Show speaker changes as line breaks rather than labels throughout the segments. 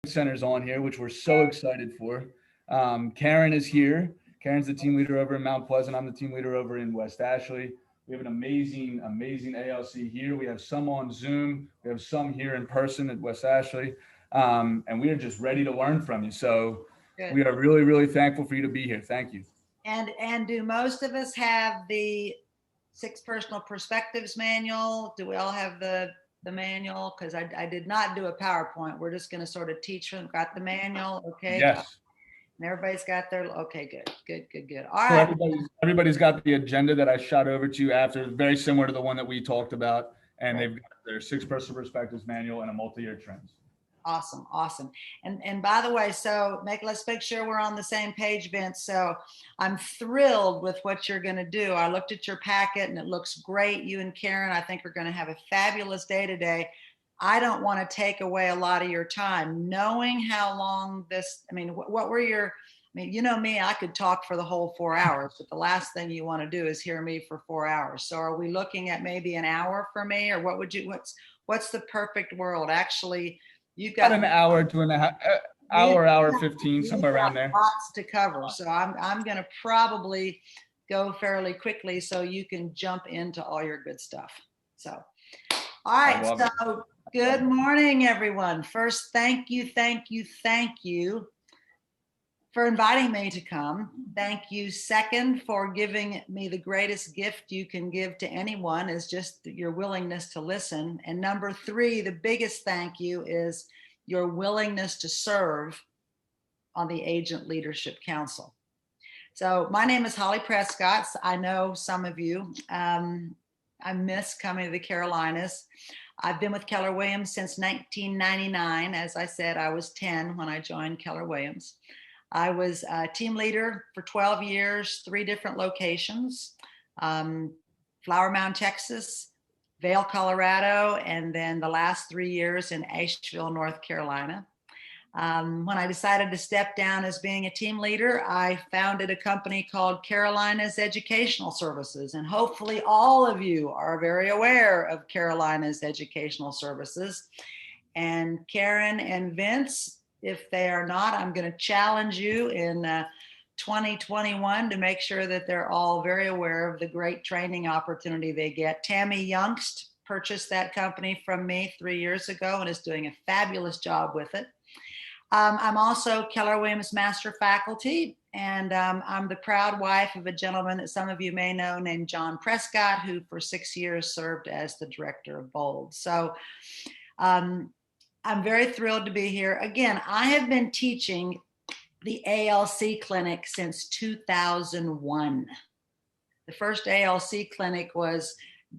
centers on here, which we're so excited for. Karen is here. Karen's the team leader over in Mount Pleasant. I'm the team leader over in West Ashley. We have an amazing ALC here. We have some on Zoom. We have some here in person at West Ashley. And we are just ready to learn from you. So we are really, really thankful for you to be here. Thank you.
And do most of us have the 6 Personal Perspectives manual? Do we all have the manual? Because I did not do a PowerPoint. We're just going to sort of teach them. Got the manual? Okay.
Yes.
And everybody's got their, okay, good. All
so
right.
Everybody's got the agenda that I shot over to you after, very similar to the one that we talked about. And they've got their 6 Personal Perspectives manual and a multi-year trends.
Awesome. And by the way, so let's make sure we're on the same page, Vince. So I'm thrilled with what you're going to do. I looked at your packet and it looks great. You and Karen, I think, are going to have a fabulous day today. I don't want to take away a lot of your time. Knowing how long this, what were your, you know me, I could talk for the whole 4 hours, but the last thing you want to do is hear me for 4 hours. So are we looking at maybe an hour for me, or what's the perfect world? Actually, you've got
an hour to an hour 15, somewhere around there.
Lots to cover. So I'm going to probably go fairly quickly so you can jump into all your good stuff. So, all right. So good morning, everyone. First, thank you for inviting me to come. Thank you. Second, for giving me the greatest gift you can give to anyone is just your willingness to listen. And number 3, the biggest thank you is your willingness to serve on the Agent Leadership Council. So my name is Holly Prescott. I know some of you. I miss coming to the Carolinas. I've been with Keller Williams since 1999. As I said, I was 10 when I joined Keller Williams. I was a team leader for 12 years, 3 different locations, Flower Mound, Texas, Vail, Colorado, and then the last 3 years in Asheville, North Carolina. When I decided to step down as being a team leader, I founded a company called Carolinas Educational Services. And hopefully all of you are very aware of Carolinas Educational Services. And Karen and Vince, if they are not, I'm going to challenge you in 2021 to make sure that they're all very aware of the great training opportunity they get. Tammy Youngst purchased that company from me 3 years ago and is doing a fabulous job with it. I'm also Keller Williams Master Faculty, and I'm the proud wife of a gentleman that some of you may know named John Prescott, who for 6 years served as the director of BOLD. So I'm very thrilled to be here. Again, I have been teaching the ALC clinic since 2001. The first ALC clinic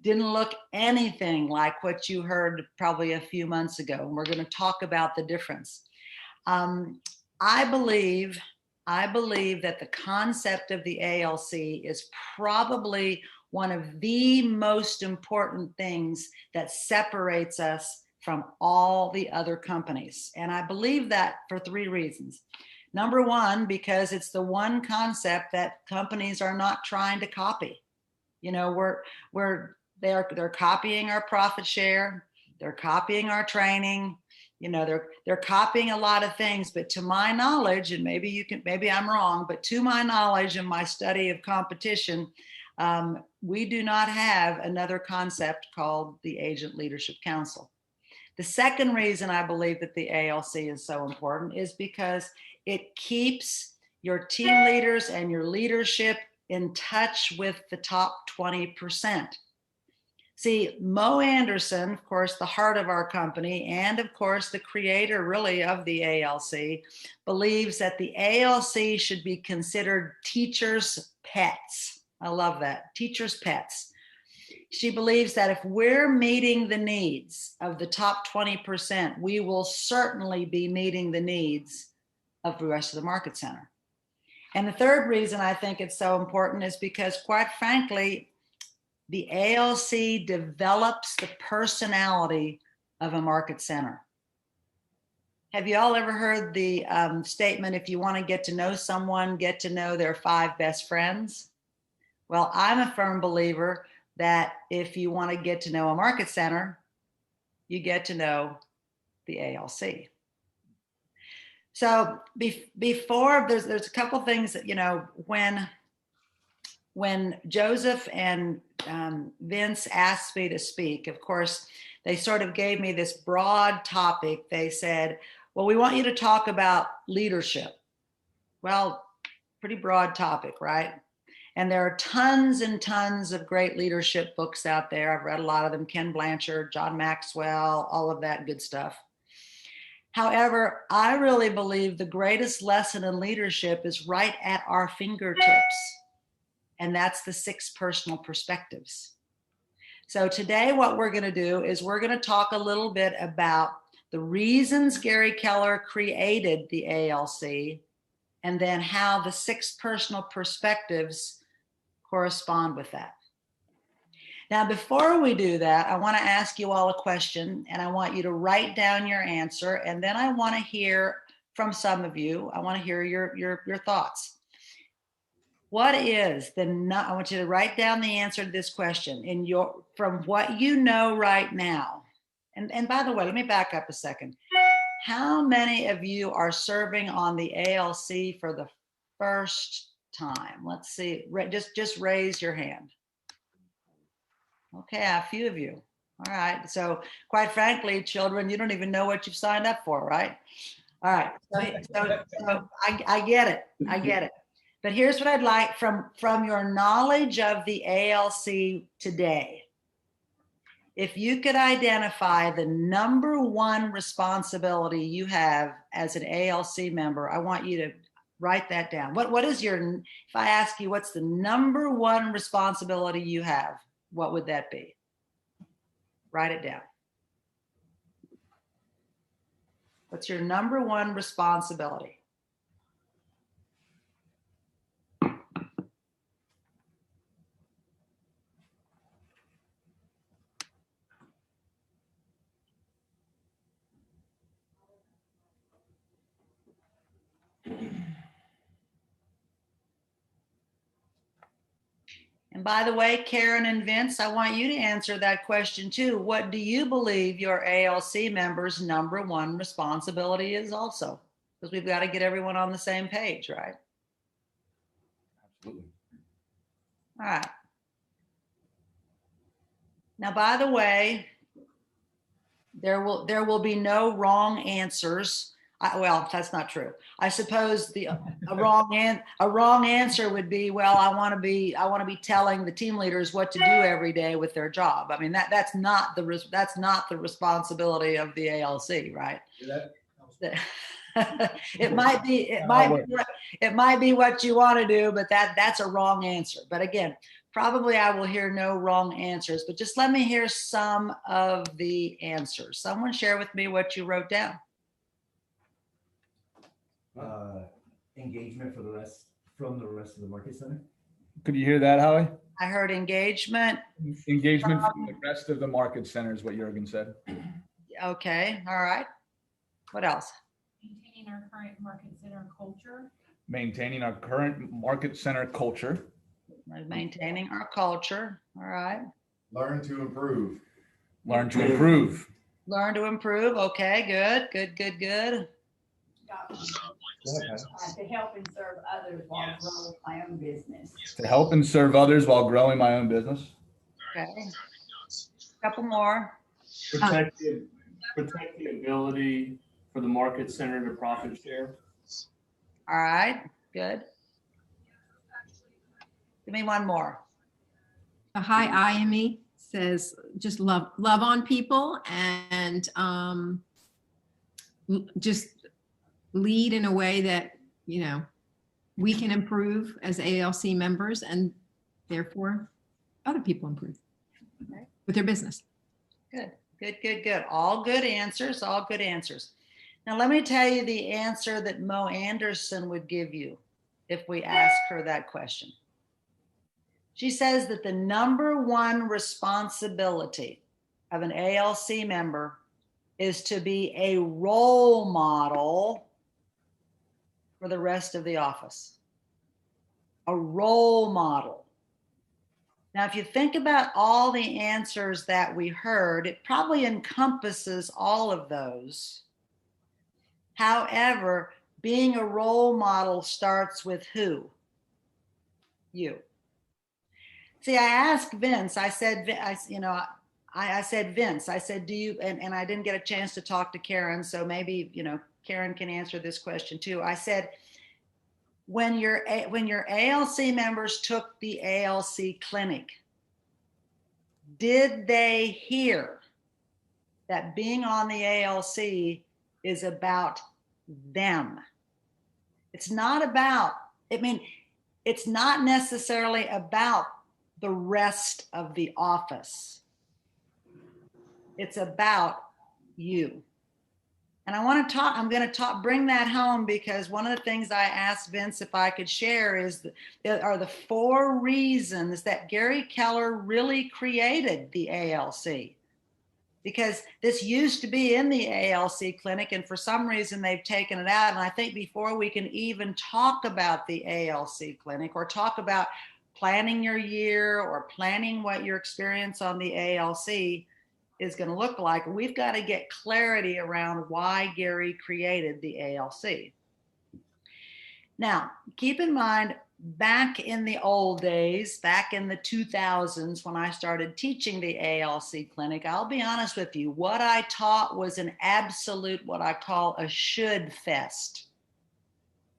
didn't look anything like what you heard probably a few months ago. And we're going to talk about the difference. I believe that the concept of the ALC is probably one of the most important things that separates us from all the other companies. And I believe that for 3 reasons. Number 1, because it's the one concept that companies are not trying to copy. You know, they're copying our profit share, they're copying our training, you know, they're copying a lot of things, but to my knowledge, and maybe I'm wrong, but to my knowledge and my study of competition, we do not have another concept called the Agent Leadership Council. The second reason I believe that the ALC is so important is because it keeps your team leaders and your leadership in touch with the top 20%. See, Mo Anderson, of course, the heart of our company, and of course, the creator really of the ALC, believes that the ALC should be considered teachers' pets. I love that, teachers' pets. She believes that if we're meeting the needs of the top 20%, we will certainly be meeting the needs of the rest of the market center. And the third reason I think it's so important is because, quite frankly, the ALC develops the personality of a market center. Have you all ever heard the statement, if you want to get to know someone, get to know their 5 best friends? Well, I'm a firm believer that if you want to get to know a market center, you get to know the ALC. So before, there's a couple things that, when Joseph and Vince asked me to speak, of course, they sort of gave me this broad topic. They said, well, we want you to talk about leadership. Well, pretty broad topic, right? And there are tons and tons of great leadership books out there. I've read a lot of them, Ken Blanchard, John Maxwell, all of that good stuff. However, I really believe the greatest lesson in leadership is right at our fingertips. And that's the 6 personal perspectives. So today what we're going to do is we're going to talk a little bit about the reasons Gary Keller created the ALC, and then how the 6 personal perspectives correspond with that. Now, before we do that, I want to ask you all a question, and I want you to write down your answer, and then I want to hear from some of you. I want to hear your thoughts. What is I want you to write down the answer to this question from what you know right now. And by the way, let me back up a second. How many of you are serving on the ALC for the first time? Let's see, just raise your hand. Okay, a few of you. All right, so quite frankly, children, you don't even know what you've signed up for, right? All right, so I get it, I get it. But here's what I'd like from your knowledge of the ALC today. If you could identify the number 1 responsibility you have as an ALC member, I want you to write that down. What is if I ask you, what's the number 1 responsibility you have? What would that be? Write it down. What's your number 1 responsibility? And by the way, Karen and Vince, I want you to answer that question too. What do you believe your ALC members' number 1 responsibility is also? Because we've got to get everyone on the same page, right?
Absolutely.
All right. Now, by the way, there will be no wrong answers. Well, that's not true. I suppose a wrong answer would be, well, I want to be telling the team leaders what to do every day with their job. I mean, that's not the responsibility of the ALC, right? It might be what you want to do, but that's a wrong answer. But again, probably I will hear no wrong answers, but just let me hear some of the answers. Someone share with me what you wrote down.
Engagement from the rest of the market center.
Could you hear that, Howie?
I heard engagement.
Engagement from the rest of the market center is what Jürgen said.
Okay, all right. What else?
Maintaining our current market center culture.
Maintaining our current market center culture.
Maintaining our culture. All right.
Learn to improve.
Learn to improve.
Learn to improve. Okay, good.
To help and serve others while growing my own business.
To help and serve others while growing my own business.
Okay. Couple more.
Protect the ability for the market center to profit share.
All right, good. Give me one more.
Hi, IME says just love on people and just lead in a way that, we can improve as ALC members and therefore other people improve with their business.
Good. All good answers, Now let me tell you the answer that Mo Anderson would give you if we ask her that question. She says that the number 1 responsibility of an ALC member is to be a role model for the rest of the office. A role model. Now, if you think about all the answers that we heard, it probably encompasses all of those. However, being a role model starts with who? You. See, I asked Vince, I said, I said, Vince, I said, do you, and I didn't get a chance to talk to Karen, so maybe, Karen can answer this question too. I said, when your ALC members took the ALC clinic, did they hear that being on the ALC is about them? It's not about, it's not necessarily about the rest of the office. It's about you. And I'm going to bring that home, because one of the things I asked Vince if I could share are the 4 reasons that Gary Keller really created the ALC. Because this used to be in the ALC clinic, and for some reason they've taken it out. And I think before we can even talk about the ALC clinic or talk about planning your year or planning what your experience on the ALC is going to look like, we've got to get clarity around why Gary created the ALC. Now, keep in mind, back in the old days, back in the 2000s, when I started teaching the ALC clinic, I'll be honest with you, what I taught was an absolute, what I call a should fest.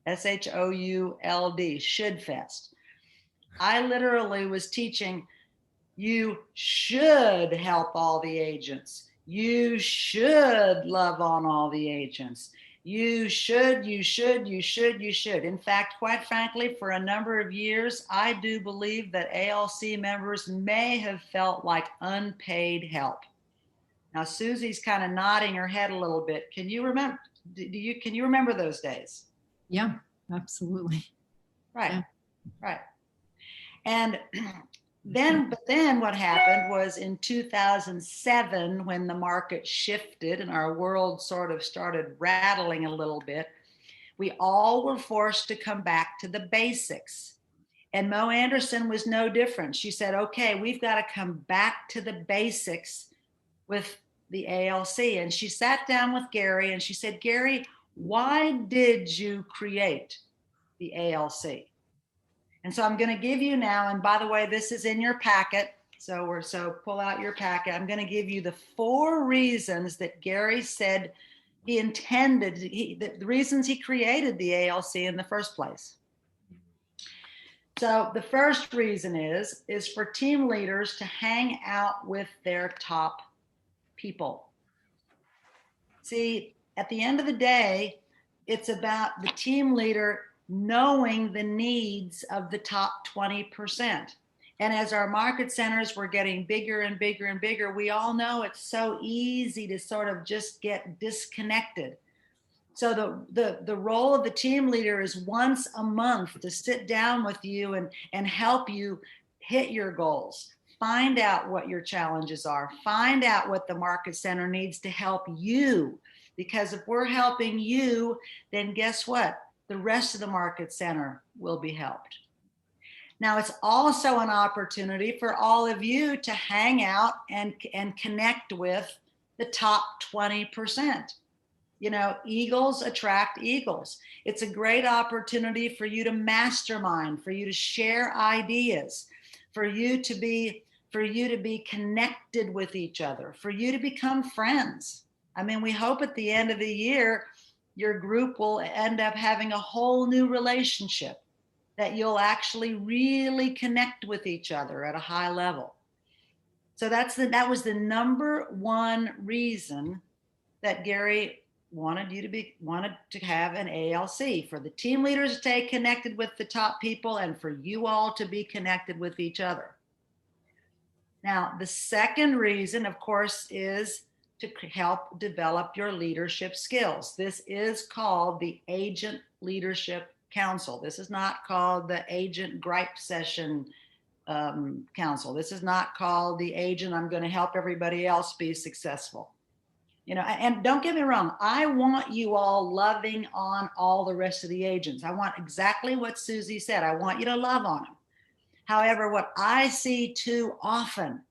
SHOULD, should fest. I literally was teaching, you should help all the agents. You should love on all the agents. You should. In fact, quite frankly, for a number of years, I do believe that ALC members may have felt like unpaid help. Now, Susie's kind of nodding her head a little bit. Can you remember? Can you remember those days?
Yeah, absolutely.
Right.
Yeah.
Right. And then what happened was in 2007, when the market shifted and our world sort of started rattling a little bit, we all were forced to come back to the basics. And Mo Anderson was no different. She said, okay, we've got to come back to the basics with the ALC. And she sat down with Gary and she said, Gary, why did you create the ALC? And so I'm going to give you now, and by the way, this is in your packet. So pull out your packet. I'm going to give you the 4 reasons that Gary said he intended, the reasons he created the ALC in the first place. So the first reason is for team leaders to hang out with their top people. See, at the end of the day, it's about the team leader knowing the needs of the top 20%. And as our market centers were getting bigger and bigger and bigger, we all know it's so easy to sort of just get disconnected. So the role of the team leader is once a month to sit down with you and help you hit your goals. Find out what your challenges are. Find out what the market center needs to help you. Because if we're helping you, then guess what? The rest of the market center will be helped. Now, it's also an opportunity for all of you to hang out and connect with the top 20%. You know, eagles attract eagles. It's a great opportunity for you to mastermind, for you to share ideas, for you to be connected with each other, for you to become friends. I mean, we hope at the end of the year, your group will end up having a whole new relationship, that you'll actually really connect with each other at a high level. So that was the number 1 reason that Gary wanted to have an ALC, for the team leaders to stay connected with the top people and for you all to be connected with each other. Now, the second reason, of course, is to help develop your leadership skills. This is called the Agent Leadership Council. This is not called the Agent Gripe Session Council. This is not called the Agent, I'm going to help everybody else be successful. You know, and don't get me wrong, I want you all loving on all the rest of the agents. I want exactly what Susie said. I want you to love on them. However, what I see too often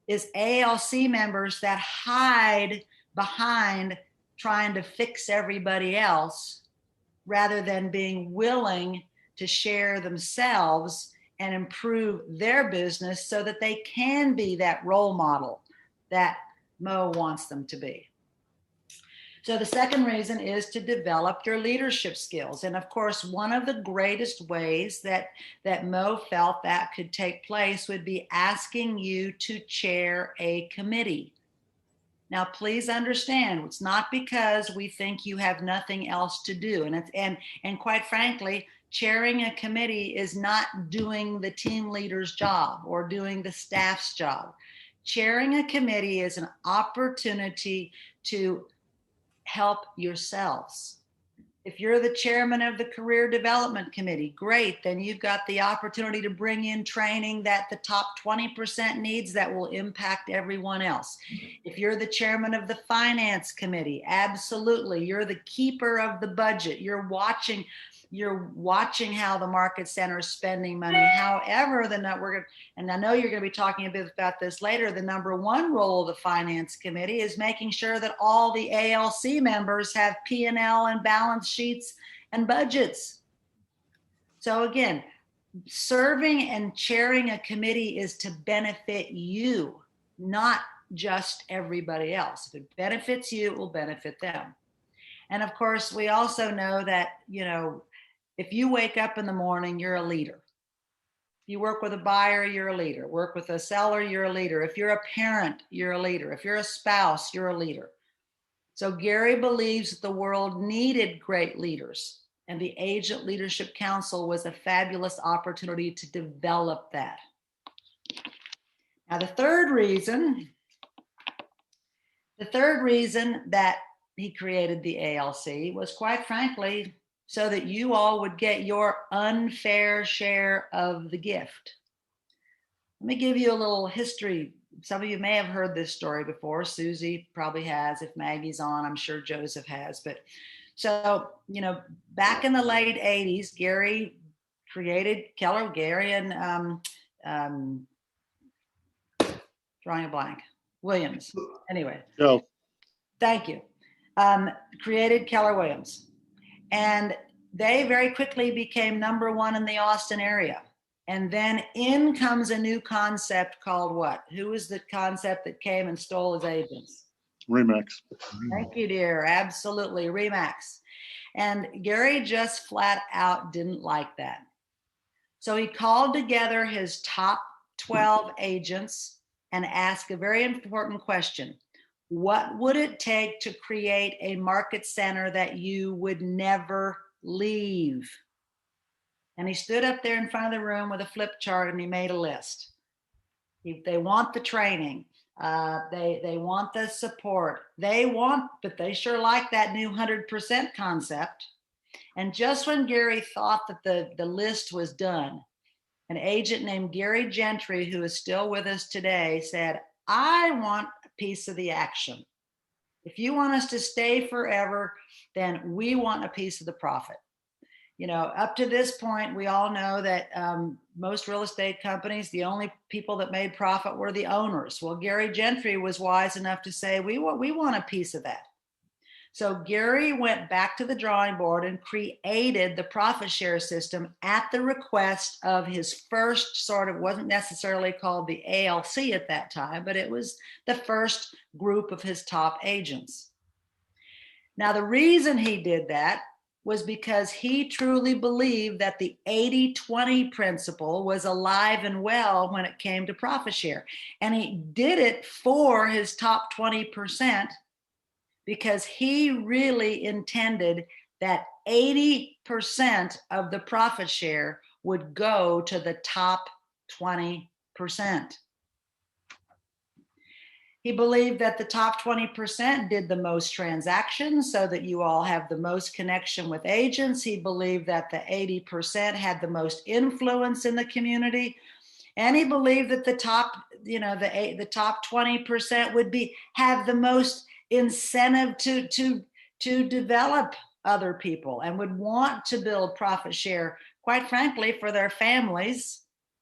is ALC members that hide behind trying to fix everybody else rather than being willing to share themselves and improve their business so that they can be that role model that Mo wants them to be. So the second reason is to develop your leadership skills. And of course, one of the greatest ways that Mo felt that could take place would be asking you to chair a committee. Now, please understand, it's not because we think you have nothing else to do. And quite frankly, chairing a committee is not doing the team leader's job or doing the staff's job. Chairing a committee is an opportunity to help yourselves. If you're the chairman of the career development committee, great, then you've got the opportunity to bring in training that the top 20% needs that will impact everyone else. If you're the chairman of the finance committee, absolutely, you're the keeper of the budget. You're watching how the market center is spending money. However, and I know you're going to be talking a bit about this later, the number one role of the finance committee is making sure that all the ALC members have P&L and balance sheets and budgets. So again, serving and chairing a committee is to benefit you, not just everybody else. If it benefits you, it will benefit them. And of course, we also know that, if you wake up in the morning, you're a leader. If you work with a buyer, you're a leader. Work with a seller, you're a leader. If you're a parent, you're a leader. If you're a spouse, you're a leader. So Gary believes that the world needed great leaders, and the Agent Leadership Council was a fabulous opportunity to develop that. Now, the third reason that he created the ALC was, quite frankly, so that you all would get your unfair share of the gift. Let me give you a little history. Some of you may have heard this story before. Susie probably has. If Maggie's on, I'm sure Joseph has. But so, back in the late 80s, Gary created Gary and drawing a blank, Williams. Anyway,
Joe.
Thank you. Created Keller Williams. And they very quickly became number one in the Austin area. And then in comes a new concept called what? Who was the concept that came and stole his agents?
Remax.
Thank you, dear. Absolutely. Remax. And Gary just flat out didn't like that. So he called together his top 12 agents and asked a very important question. What would it take to create a market center that you would never leave? And he stood up there in front of the room with a flip chart and he made a list. They want the training. They want the support. But they sure like that new 100% concept. And just when Gary thought that the list was done, an agent named Gary Gentry, who is still with us today, said, I want a piece of the action. If you want us to stay forever, then we want a piece of the profit. Up to this point, we all know that most real estate companies, the only people that made profit were the owners. Well, Gary Gentry was wise enough to say, we want a piece of that. So Gary went back to the drawing board and created the profit share system at the request of his first wasn't necessarily called the ALC at that time, but it was the first group of his top agents. Now, the reason he did that was because he truly believed that the 80-20 principle was alive and well when it came to profit share. And he did it for his top 20%. Because he really intended that 80% of the profit share would go to the top 20%. He believed that the top 20% did the most transactions so that you all have the most connection with agents. He believed that the 80% had the most influence in the community. And he believed that the top 20% would have the most incentive to develop other people and would want to build profit share, quite frankly, for their families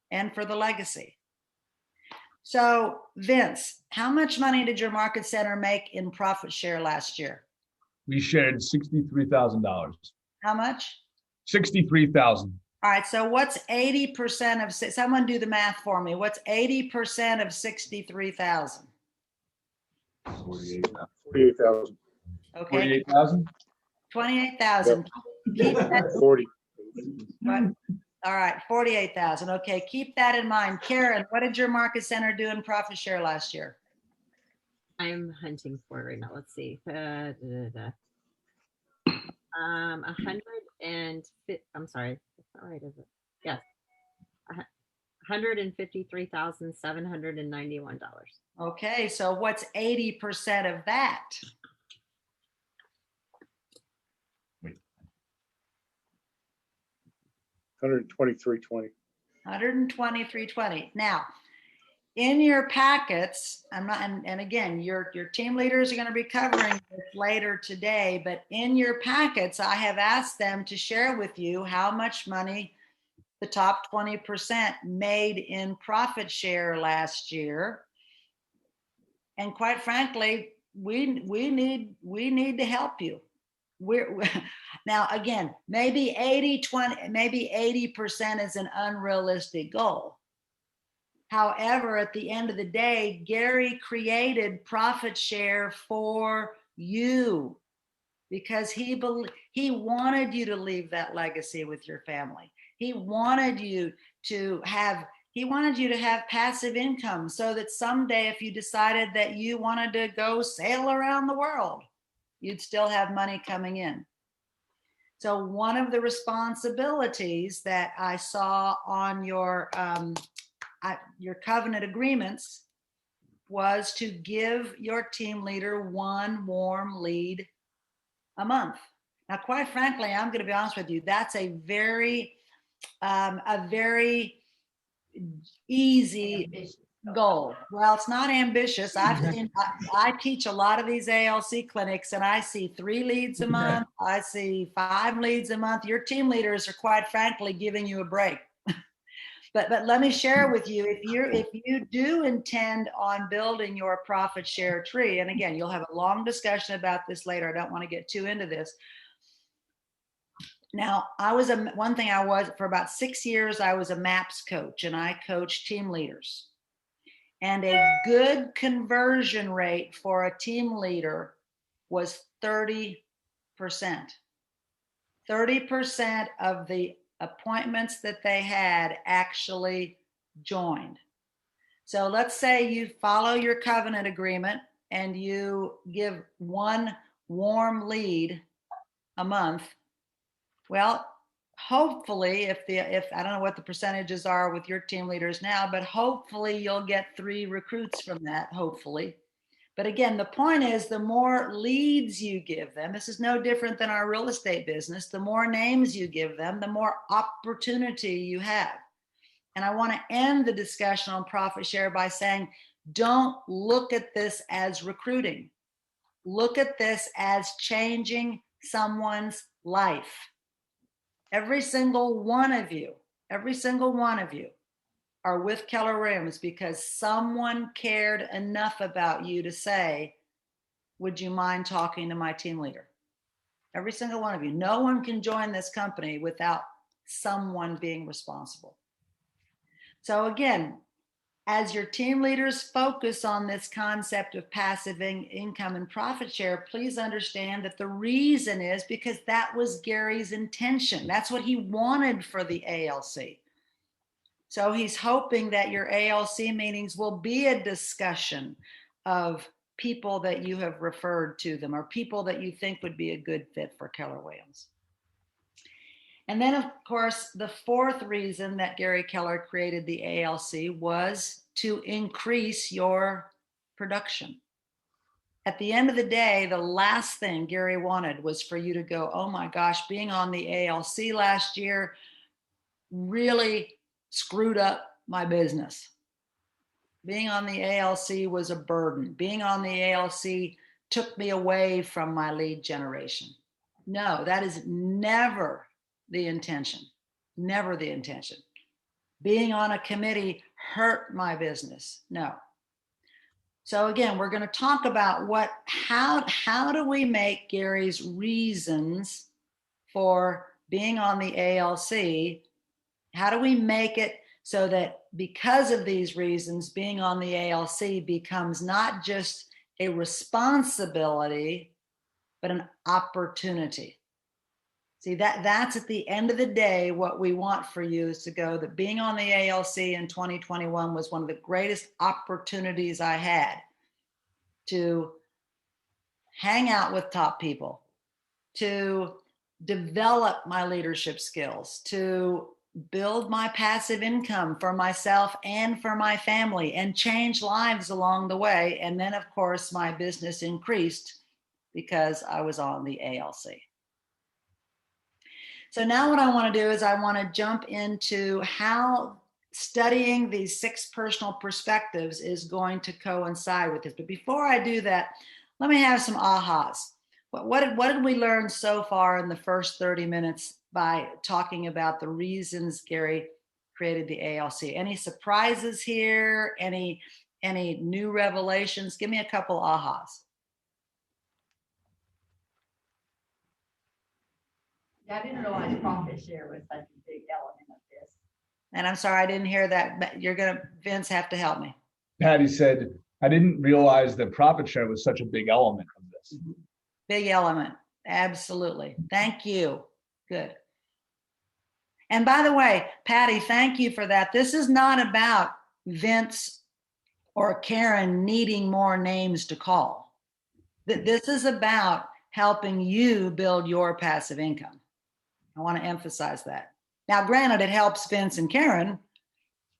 and for the legacy. So Vince, how much money did your market center make in profit share last year?
We shared $63,000.
How much?
63,000.
All right, so what's 80% of, someone do the math for me. What's 80% of 63,000?
48,000.
Okay,
48,000?
28,000. Keep that,
40.
what? All right, 48,000. Okay, keep that in mind. Karen, what did your market center do in profit share last year?
I'm hunting for it right now. Let's see. 150. I'm sorry. That's not right, is it? Yes. $153,791.
Okay, so what's 80% of that?
123.20.
123.20. Now, in your packets, I'm not, and again, your team leaders are going to be covering this later today, but in your packets, I have asked them to share with you how much money the top 20% made in profit share last year. And quite frankly, we need to help you. We're now again, maybe 80-20, maybe 80% is an unrealistic goal. However, at the end of the day, Gary created profit share for you because he wanted you to leave that legacy with your family. He wanted you to have passive income so that someday if you decided that you wanted to go sail around the world, you'd still have money coming in. So one of the responsibilities that I saw on your covenant agreements was to give your team leader one warm lead a month. Now, quite frankly, I'm going to be honest with you, that's a very easy goal. Well, it's not ambitious. I teach a lot of these ALC clinics and I see 3 leads a month. I see 5 leads a month. Your team leaders are quite frankly giving you a break. But let me share with you, if you do intend on building your profit share tree, and again, you'll have a long discussion about this later. I don't want to get too into this. Now, for about 6 years, I was a MAPS coach and I coached team leaders. And a good conversion rate for a team leader was 30%. 30% of the appointments that they had actually joined. So let's say you follow your covenant agreement and you give one warm lead a month. Well, hopefully if I don't know what the percentages are with your team leaders now, but hopefully you'll get 3 recruits from that, hopefully. But again, the point is the more leads you give them, this is no different than our real estate business. The more names you give them, the more opportunity you have. And I want to end the discussion on profit share by saying, don't look at this as recruiting. Look at this as changing someone's life. Every single one of you are with Keller Williams because someone cared enough about you to say, would you mind talking to my team leader? Every single one of you. No one can join this company without someone being responsible. So again, as your team leaders focus on this concept of passive income and profit share, please understand that the reason is because that was Gary's intention. That's what he wanted for the ALC. So he's hoping that your ALC meetings will be a discussion of people that you have referred to them or people that you think would be a good fit for Keller Williams. And then, of course, the 4th reason that Gary Keller created the ALC was to increase your production. At the end of the day, the last thing Gary wanted was for you to go, oh my gosh, being on the ALC last year really screwed up my business. Being on the ALC was a burden. Being on the ALC took me away from my lead generation. No, that is never the intention. Never the intention. Being on a committee hurt my business. No. So again, we're going to talk about how do we make Gary's reasons for being on the ALC? How do we make it so that because of these reasons, being on the ALC becomes not just a responsibility, but an opportunity? See, that's at the end of the day, what we want for you is to go that being on the ALC in 2021 was one of the greatest opportunities I had to hang out with top people, to develop my leadership skills, to build my passive income for myself and for my family, and change lives along the way. And then, of course, my business increased because I was on the ALC. So now what I want to do is I want to jump into how studying these 6 personal perspectives is going to coincide with this. But before I do that, let me have some ahas. What did we learn so far in the first 30 minutes by talking about the reasons Gary created the ALC? Any surprises here? Any new revelations? Give me a couple ahas.
Yeah, I didn't realize profit share was such a big element of this.
And I'm sorry, I didn't hear that. But Vince, have to help me.
Patty said, I didn't realize that profit share was such a big element of this.
Big element. Absolutely. Thank you. Good. And by the way, Patty, thank you for that. This is not about Vince or Karen needing more names to call. This is about helping you build your passive income. I want to emphasize that. Now, granted, it helps Vince and Karen.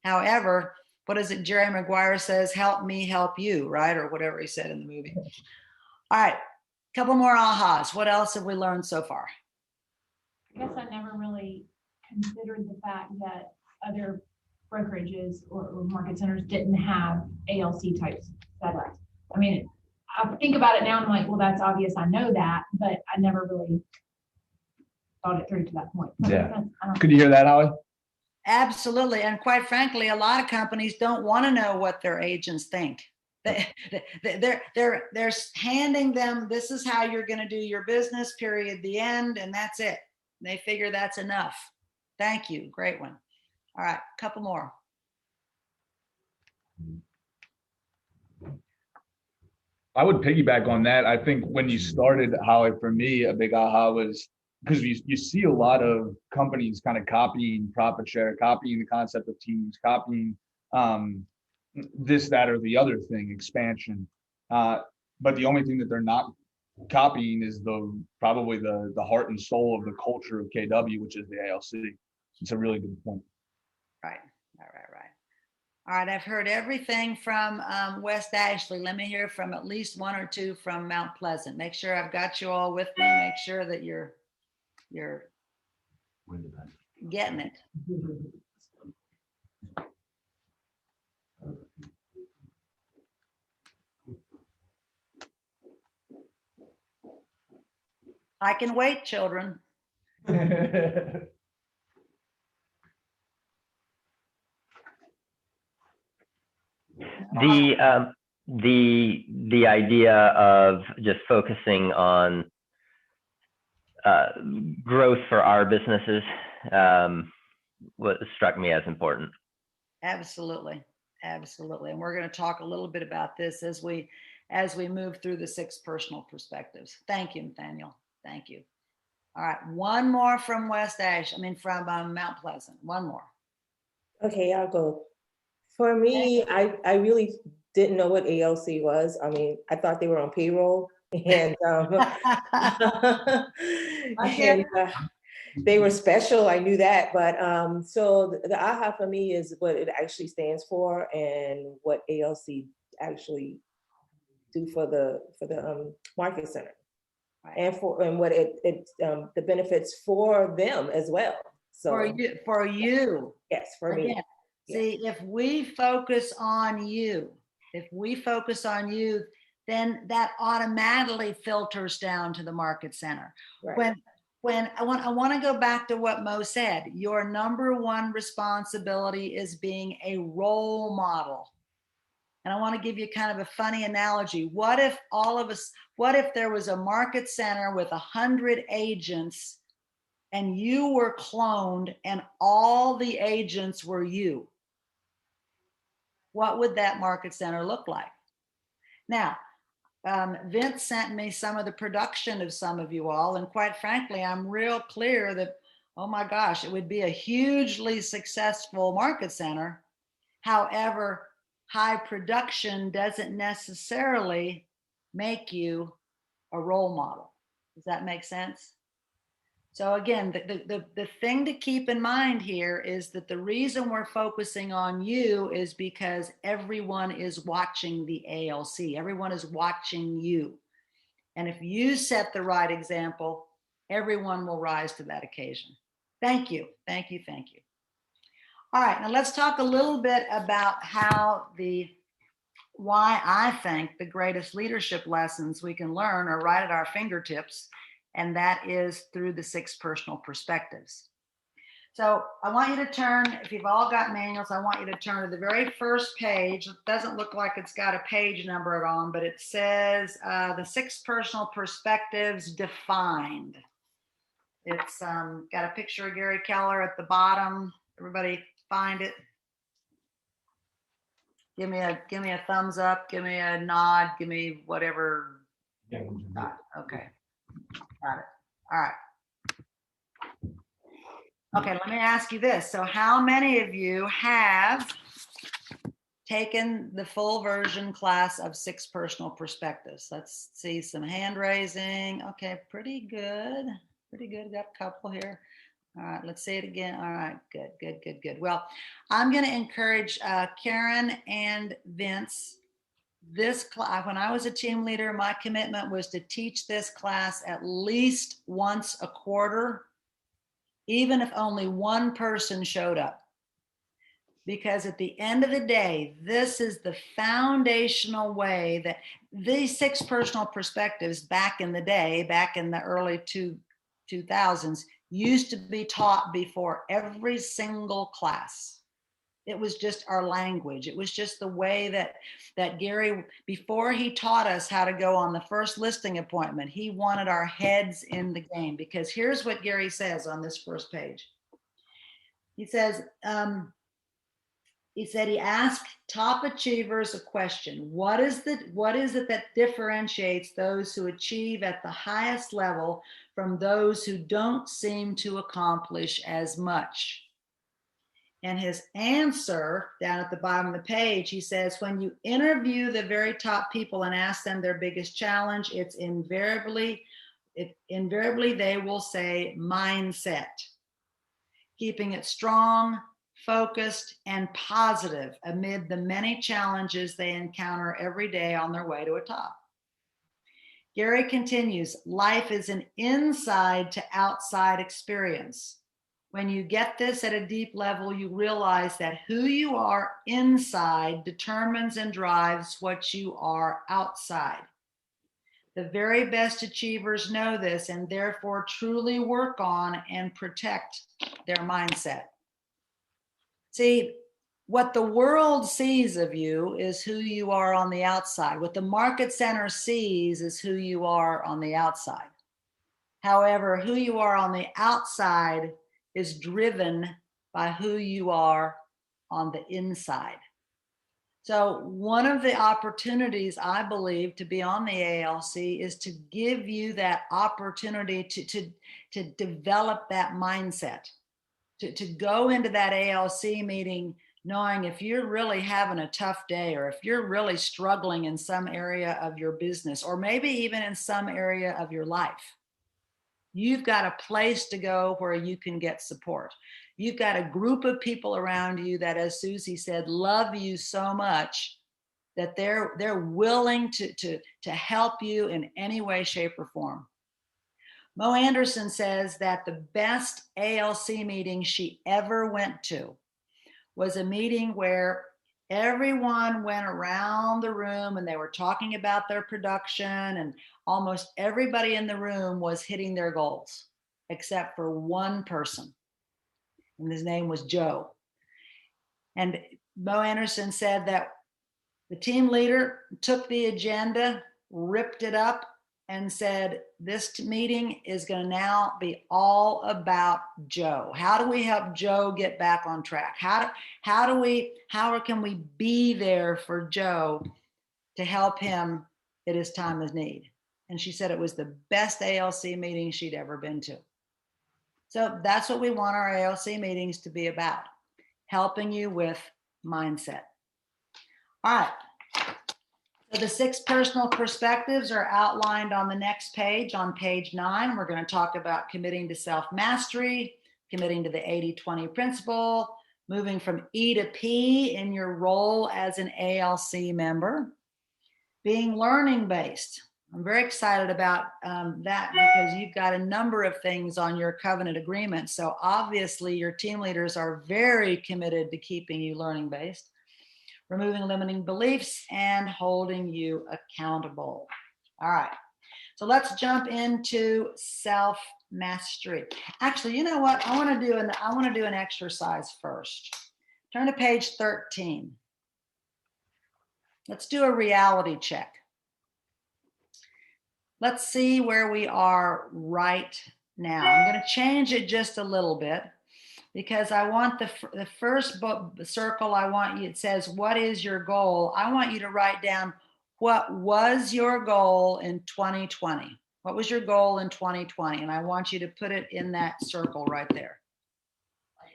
However, what is it Jerry Maguire says? Help me help you, right? Or whatever he said in the movie. All right, a couple more ahas. What else have we learned so far?
I guess I never really considered the fact that other brokerages or market centers didn't have ALC types setups. I mean, I think about it now and I'm like, well, that's obvious. I know that, but I never really thought it through to that point.
Yeah. Could you hear that, Holly?
Absolutely. And quite frankly, a lot of companies don't want to know what their agents think. They're handing them, this is how you're going to do your business, period, the end, and that's it. They figure that's enough. Thank you. Great one. All right, a couple more.
I would piggyback on that. I think when you started, Holly, for me, a big aha was because you see a lot of companies kind of copying profit share, copying the concept of teams, copying this, that, or the other thing, expansion. But the only thing that they're not copying is probably the heart and soul of the culture of KW, which is the ALC. It's a really good point.
Right. All right, I've heard everything from West Ashley. Let me hear from at least 1 or 2 from Mount Pleasant. Make sure I've got you all with me. Make sure that you're getting it. I can wait, children.
The idea of just focusing on growth for our businesses what struck me as important.
Absolutely. And we're going to talk a little bit about this as we move through the 6 personal perspectives. Thank you, Nathaniel. Thank you. All right, one more from from Mount Pleasant. One more.
Okay, I'll go. For me, I really didn't know what ALC was. I mean, I thought they were on payroll, and they were special. I knew that, but so the AHA for me is what it actually stands for and what ALC actually do for the market center, right. and what it the benefits for them as well. So
for you,
yes, for me.
See, if we focus on you, then that automatically filters down to the market center. Right. When I want to go back to what Mo said, your number 1 responsibility is being a role model. And I want to give you kind of a funny analogy. What if there was a market center with 100 agents and you were cloned and all the agents were you, what would that market center look like? Now, Vince sent me some of the production of some of you all, and quite frankly, I'm real clear that, oh my gosh, it would be a hugely successful market center. However, high production doesn't necessarily make you a role model. Does that make sense? So again, the thing to keep in mind here is that the reason we're focusing on you is because everyone is watching the ALC. Everyone is watching you. And if you set the right example, everyone will rise to that occasion. Thank you, thank you, thank you. All right, now let's talk a little bit about why I think the greatest leadership lessons we can learn are right at our fingertips, and that is through the 6 personal perspectives. So I want you to turn, if you've all got manuals, I want you to turn to the very first page. It doesn't look like it's got a page number on, but it says the 6 personal perspectives defined. It's got a picture of Gary Keller at the bottom. Everybody find it? Give me a thumbs up, give me a nod, give me whatever. Okay, got it. All right. Okay, let me ask you this. So how many of you have taken the full version class of 6 personal perspectives? Let's see some hand raising. Okay, pretty good. Pretty good. Got a couple here. All right, let's say it again. All right, good, good, good, good. Well, I'm going to encourage Karen and Vince. This class, when I was a team leader, my commitment was to teach this class at least once a quarter, even if only one person showed up. Because at the end of the day, this is the foundational way that these 6 personal perspectives back in the day, back in the early 2000s, used to be taught before every single class. It was just our language. It was just the way that Gary, before he taught us how to go on the first listing appointment, he wanted our heads in the game. Because here's what Gary says on this first page. He says, he asked top achievers a question. What is it that differentiates those who achieve at the highest level from those who don't seem to accomplish as much? And his answer down at the bottom of the page, he says, when you interview the very top people and ask them their biggest challenge, it's invariably they will say mindset. Keeping it strong, focused, and positive amid the many challenges they encounter every day on their way to a top. Gary continues, life is an inside to outside experience. When you get this at a deep level, you realize that who you are inside determines and drives what you are outside. The very best achievers know this and therefore truly work on and protect their mindset. See, what the world sees of you is who you are on the outside. What the market center sees is who you are on the outside. However, who you are on the outside is driven by who you are on the inside. So one of the opportunities, I believe, to be on the ALC is to give you that opportunity to develop that mindset, to go into that ALC meeting knowing if you're really having a tough day, or if you're really struggling in some area of your business, or maybe even in some area of your life, you've got a place to go where you can get support. You've got a group of people around you that, as Susie said, love you so much that they're willing to help you in any way, shape, or form. Mo Anderson says that the best ALC meeting she ever went to was a meeting where everyone went around the room and they were talking about their production, and almost everybody in the room was hitting their goals except for one person. And his name was Joe. And Mo Anderson said that the team leader took the agenda, ripped it up, and said, this meeting is going to now be all about Joe. How do we help Joe get back on track? How can we be there for Joe to help him at his time of need? And she said it was the best ALC meeting she'd ever been to. So that's what we want our ALC meetings to be about, helping you with mindset. All right. So the 6 personal perspectives are outlined on the next page, on page 9. We're going to talk about committing to self-mastery, committing to the 80-20 principle, moving from E to P in your role as an ALC member, being learning-based. I'm very excited about that because you've got a number of things on your covenant agreement. So obviously your team leaders are very committed to keeping you learning-based, removing limiting beliefs, and holding you accountable. All right, so let's jump into self-mastery. Actually, you know what? I want to do an exercise first. Turn to page 13. Let's do a reality check. Let's see where we are right now. I'm going to change it just a little bit, because I want the first circle, I want you, it says, what is your goal? I want you to write down what was your goal in 2020. What was your goal in 2020? And I want you to put it in that circle right there.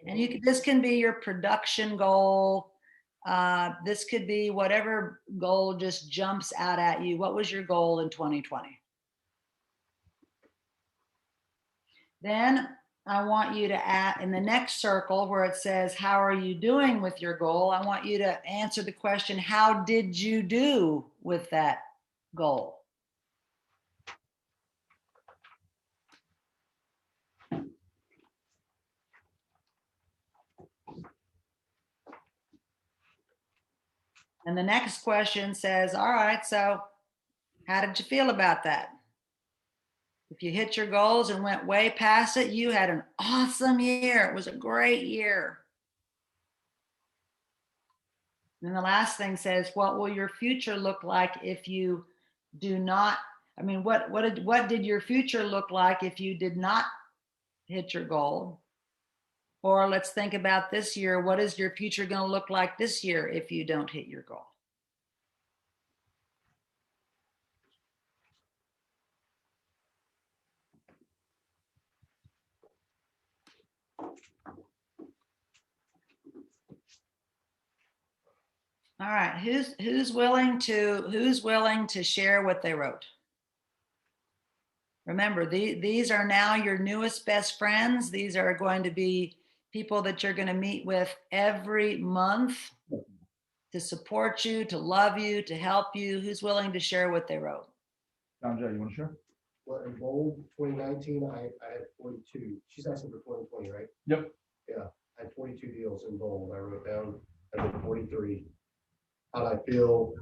And this can be your production goal. This could be whatever goal just jumps out at you. What was your goal in 2020? Then I want you to add in the next circle where it says, how are you doing with your goal? I want you to answer the question, how did you do with that goal? And the next question says, all right, so how did you feel about that? If you hit your goals and went way past it, you had an awesome year. It was a great year. And the last thing says, what will your future look like if you do not, I mean, what did your future look like if you did not hit your goal? Or let's think about this year. What is your future going to look like this year if you don't hit your goal? All right, who's willing to share what they wrote? Remember, these are now your newest best friends. These are going to be people that you're going to meet with every month to support you, to love you, to help you. Who's willing to share what they wrote?
John Jay, you want to share?
Well, in bold 2019, I had 42. She's asking for 2020, right?
Yep.
Yeah, I had 42 deals in bold. I wrote down, I did 43. How'd I feel?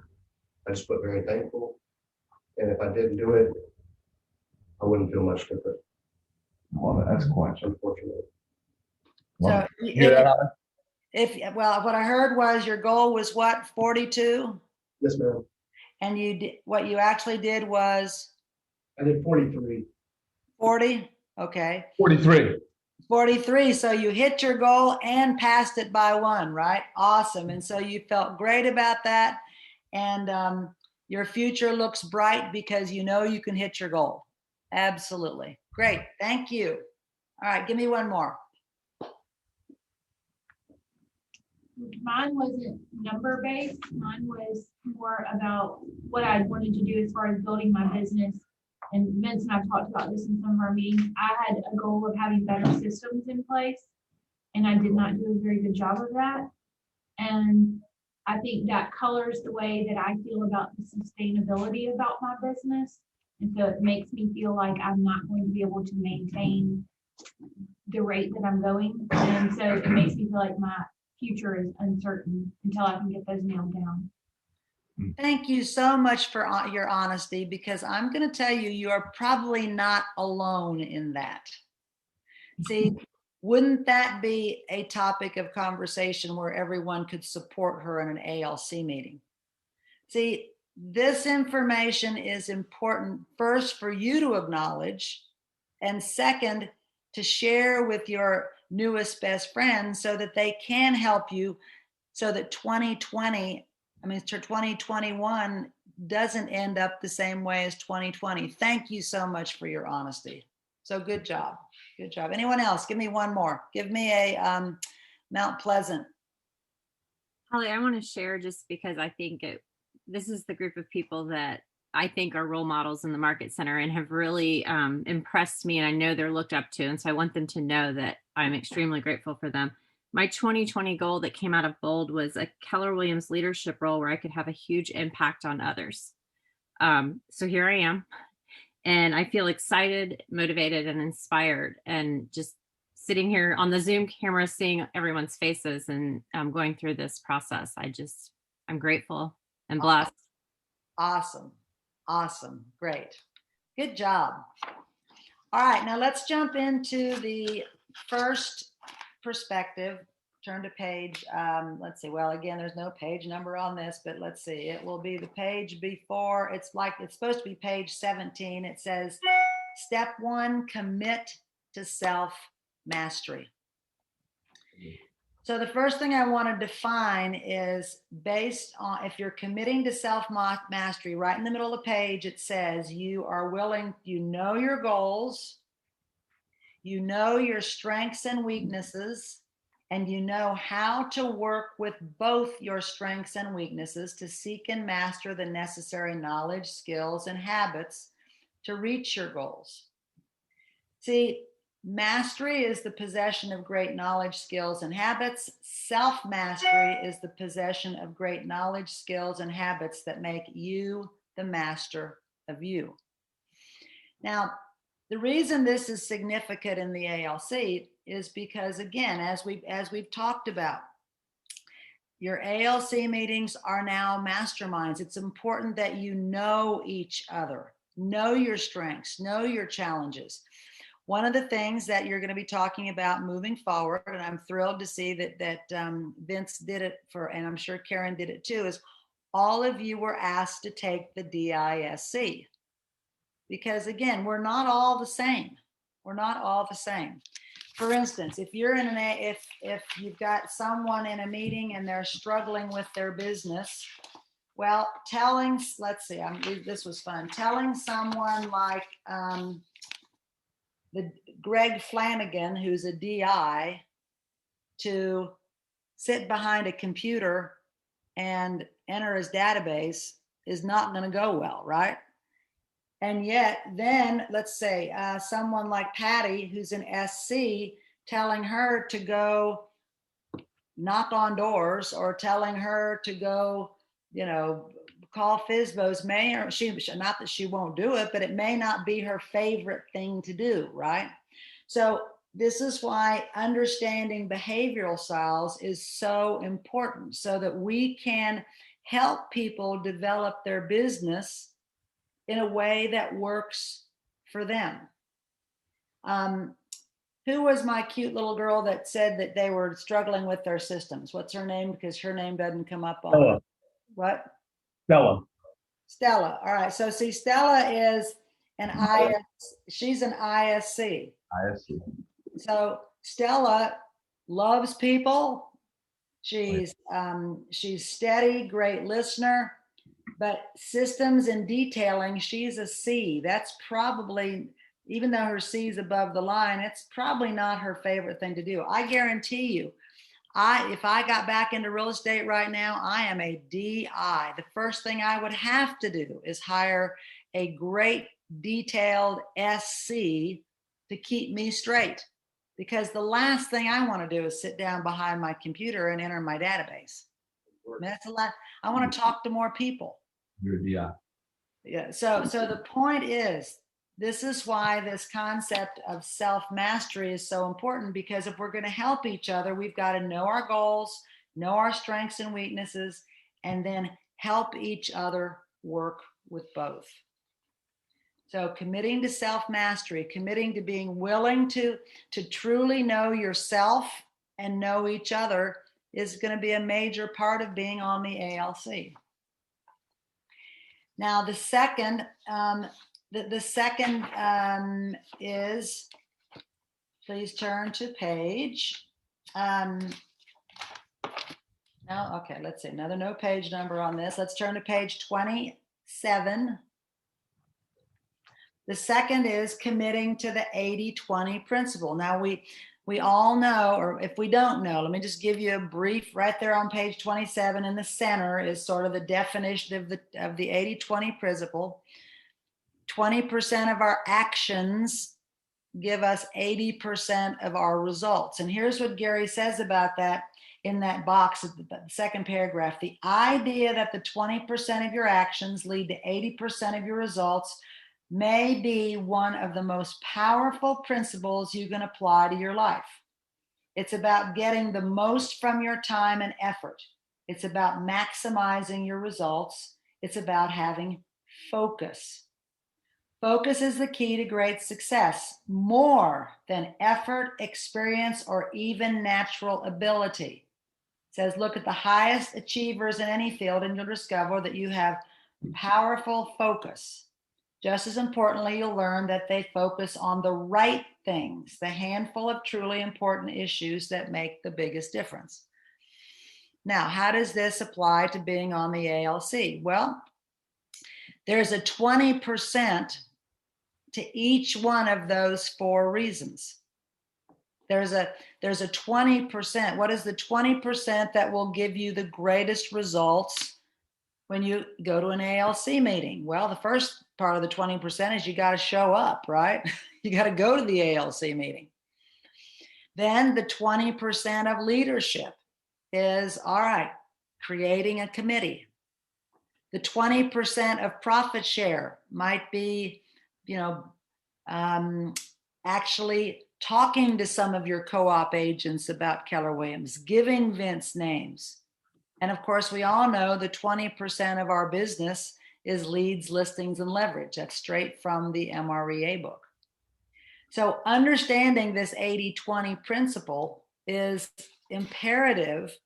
I just put very thankful. And if I didn't do it, I wouldn't feel much different.
Well, that's quite
unfortunate.
So well, what I heard was your goal was what, 42?
Yes, ma'am.
And you did, what you actually did was?
I did 43.
40? Okay.
43.
43. So you hit your goal and passed it by 1, right? Awesome. And so you felt great about that. And your future looks bright because you know you can hit your goal. Absolutely. Great. Thank you. All right. Give me one more.
Mine wasn't number based. Mine was more about what I wanted to do as far as building my business. And Vince and I've talked about this in some of our meetings. I had a goal of having better systems in place, and I did not do a very good job of that. And I think that colors the way that I feel about the sustainability about my business. And so it makes me feel like I'm not going to be able to maintain the rate that I'm going. And so it makes me feel like my future is uncertain until I can get those nailed down.
Thank you so much for your honesty, because I'm going to tell you, you are probably not alone in that. See, wouldn't that be a topic of conversation where everyone could support her in an ALC meeting? See, this information is important, first for you to acknowledge, and second, to share with your newest best friends so that they can help you, so that 2021 doesn't end up the same way as 2020. Thank you so much for your honesty. So good job. Good job. Anyone else? Give me one more. Give me a Mount Pleasant.
Holly, I want to share just because I think this is the group of people that I think are role models in the Market Center and have really impressed me, and I know they're looked up to. And so I want them to know that I'm extremely grateful for them. My 2020 goal that came out of Bold was a Keller Williams leadership role where I could have a huge impact on others. So here I am, and I feel excited, motivated, and inspired, and just sitting here on the Zoom camera, seeing everyone's faces and going through this process. I'm grateful and blessed.
Awesome. Awesome. Great. Good job. All right. Now let's jump into the first perspective. Turn to page, let's see. Well, again, there's no page number on this, but let's see. It will be the page before. It's supposed to be page 17. It says, step 1, commit to self-mastery. So the first thing I want to define is based on, if you're committing to self-mastery, right in the middle of the page, it says you are willing, you know your goals, you know your strengths and weaknesses, and you know how to work with both your strengths and weaknesses to seek and master the necessary knowledge, skills, and habits to reach your goals. See, mastery is the possession of great knowledge, skills, and habits. Self-mastery is the possession of great knowledge, skills, and habits that make you the master of you. Now, the reason this is significant in the ALC is because, again, as we've talked about, your ALC meetings are now masterminds. It's important that you know each other, know your strengths, know your challenges. One of the things that you're going to be talking about moving forward, and I'm thrilled to see that Vince did it and I'm sure Karen did it too, is all of you were asked to take the DISC. Because again, we're not all the same. We're not all the same. For instance, if you're in if you've got someone in a meeting and they're struggling with their business, well, let's see, this was fun. Telling someone like the Greg Flanagan, who's a DI, to sit behind a computer and enter his database is not going to go well, right? And yet then let's say someone like Patty, who's an SC, telling her to go knock on doors or telling her to go, call FSBOs, not that she won't do it, but it may not be her favorite thing to do, right? So this is why understanding behavioral styles is so important, so that we can help people develop their business in a way that works for them. Who was my cute little girl that said that they were struggling with their systems? What's her name? Because her name doesn't come up on
Stella.
What?
Stella.
Stella. All right. So see, Stella is an she's an ISC.
ISC.
So Stella loves people. She's steady, great listener, but systems and detailing, she's a C. That's probably, even though her C is above the line, it's probably not her favorite thing to do. I guarantee you, if I got back into real estate right now, I am a DI. The first thing I would have to do is hire a great detailed SC to keep me straight. Because the last thing I want to do is sit down behind my computer and enter my database. I mean, that's a lot. I want to talk to more people.
You're a DI.
Yeah. So the point is, this is why this concept of self-mastery is so important, because if we're going to help each other, we've got to know our goals, know our strengths and weaknesses, and then help each other work with both. So committing to self-mastery, committing to being willing to truly know yourself and know each other is going to be a major part of being on the ALC. Now, the second, is, please turn to page, no, okay, let's see, another no page number on this. Let's turn to page 27. The second is committing to the 80-20 principle. Now, we all know, or if we don't know, let me just give you a brief right there on page 27 in the center is sort of the definition of the 80-20 principle. 20% of our actions give us 80% of our results. And here's what Gary says about that in that box at the second paragraph. The idea that the 20% of your actions lead to 80% of your results may be one of the most powerful principles you can apply to your life. It's about getting the most from your time and effort. It's about maximizing your results. It's about having focus. Focus is the key to great success, more than effort, experience, or even natural ability. It says, look at the highest achievers in any field and you'll discover that you have powerful focus. Just as importantly, you'll learn that they focus on the right things, the handful of truly important issues that make the biggest difference. Now, how does this apply to being on the ALC? Well, there's a 20% to each one of those 4 reasons. There's a 20%. What is the 20% that will give you the greatest results when you go to an ALC meeting? Well, the first part of the 20% is you got to show up, right? You got to go to the ALC meeting. Then the 20% of leadership is, all right, creating a committee. The 20% of profit share might be, actually talking to some of your co-op agents about Keller Williams, giving Vince names. And of course, we all know the 20% of our business is leads, listings, and leverage. That's straight from the MREA book. So understanding this 80-20 principle is imperative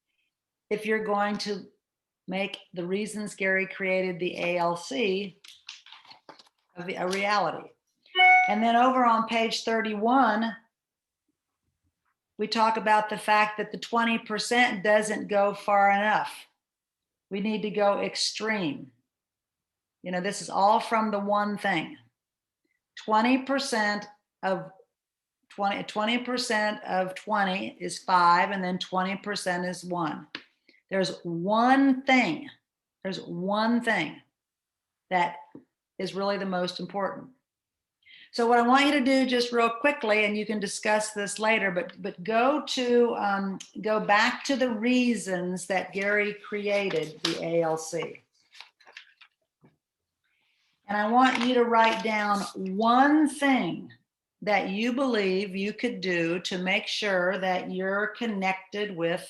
if you're going to make the reasons Gary created the ALC a reality. And then over on page 31, we talk about the fact that the 20% doesn't go far enough. We need to go extreme. This is all from the one thing. 20% of 20 is 5, and then 20% is 1. There's one thing that is really the most important. So what I want you to do just real quickly, and you can discuss this later, but go back to the reasons that Gary created the ALC. And I want you to write down one thing that you believe you could do to make sure that you're connected with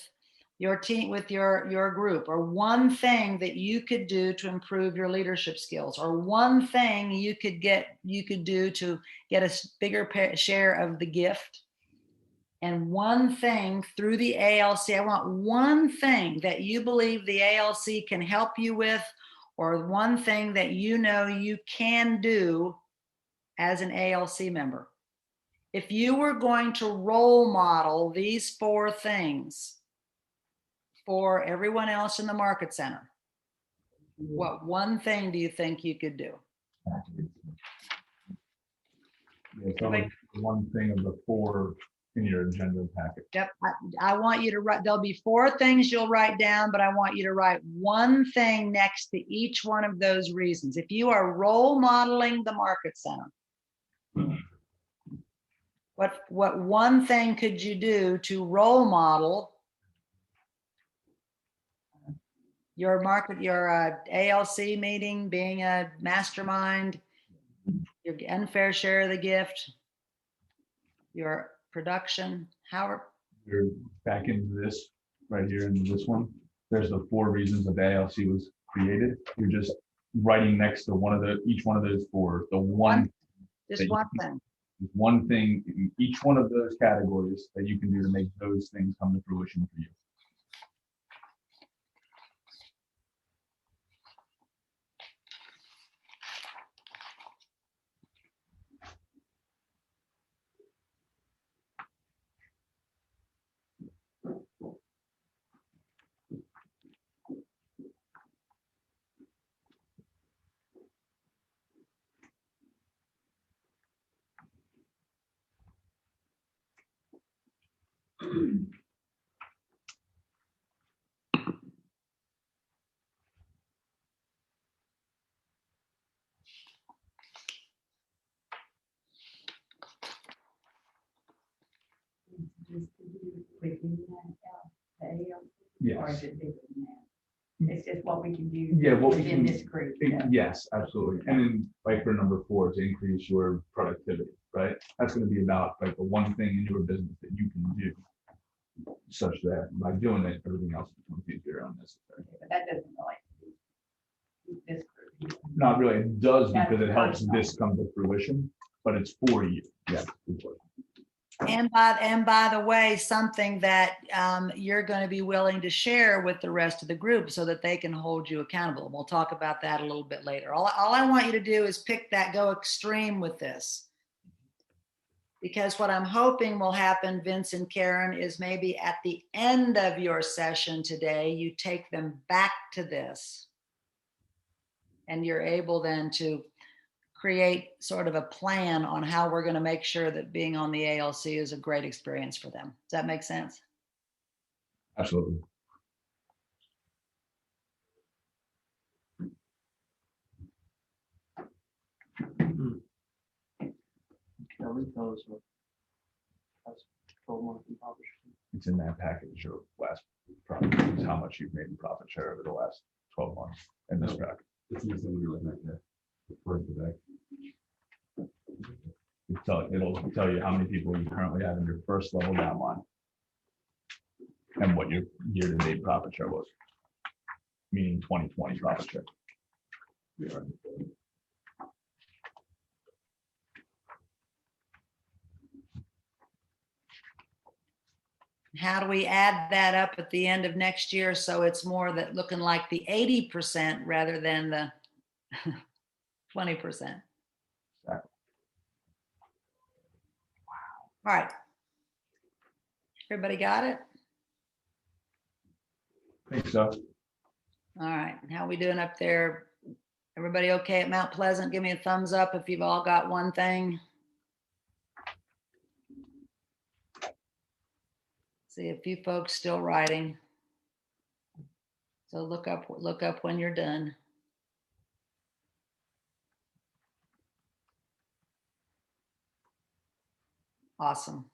your team, with your group, or one thing that you could do to improve your leadership skills, or one thing you could do to get a bigger share of the gift, and one thing through the ALC. I want one thing that you believe the ALC can help you with, or one thing that you can do as an ALC member. If you were going to role model these 4 things for everyone else in the market center, what one thing do you think you could do?
Yeah, so like one thing of the 4 in your agenda packet.
Yep. I want you to write, there'll be 4 things you'll write down, but I want you to write one thing next to each one of those reasons. If you are role modeling the market center, what one thing could you do to role model your ALC meeting, being a mastermind, your unfair share of the gift, your production?
You're back into this right here in this one. There's the 4 reasons that the ALC was created. You're just writing next to each one of those 4, the one.
Just one thing.
One thing in each one of those categories that you can do to make those things come to fruition for you.
Just to do within that, the ALC, or
Yes.
is it bigger than that? It's just what we can do
Yeah, what we
within
can-
this group.
Yes, absolutely. And then like for number 4, to increase your productivity, right? That's going to be about like the one thing in your business that you can do such that by doing it, everything else becomes easier and unnecessary.
But that doesn't relate to this group.
Not really, it does
That's
because it helps
personal.
this come to fruition, but it's for you. Yeah.
And by the way, something that you're going to be willing to share with the rest of the group so that they can hold you accountable. We'll talk about that a little bit later. All I want you to do is go extreme with this. Because what I'm hoping will happen, Vince and Karen, is maybe at the end of your session today, you take them back to this. And you're able then to create sort of a plan on how we're going to make sure that being on the ALC is a great experience for them. Does that make sense?
Absolutely.
Kelly, tell us what. That's 12-month profit.
It's in that package, your last profit, is how much you've made in profit share over the last 12 months in this package.
It's easy when you're looking at the front of the back.
It'll tell you how many people you currently have in your first level downline and what your year-to-date profit share was, meaning 2020 profit share. Yeah.
How do we add that up at the end of next year so it's more that looking like the 80% rather than the 20%?
Exactly.
All right. Everybody got it?
I think so.
All right. How we doing up there? Everybody okay at Mount Pleasant? Give me a thumbs up if you've all got one thing. See a few folks still writing. So look up when you're done. Awesome.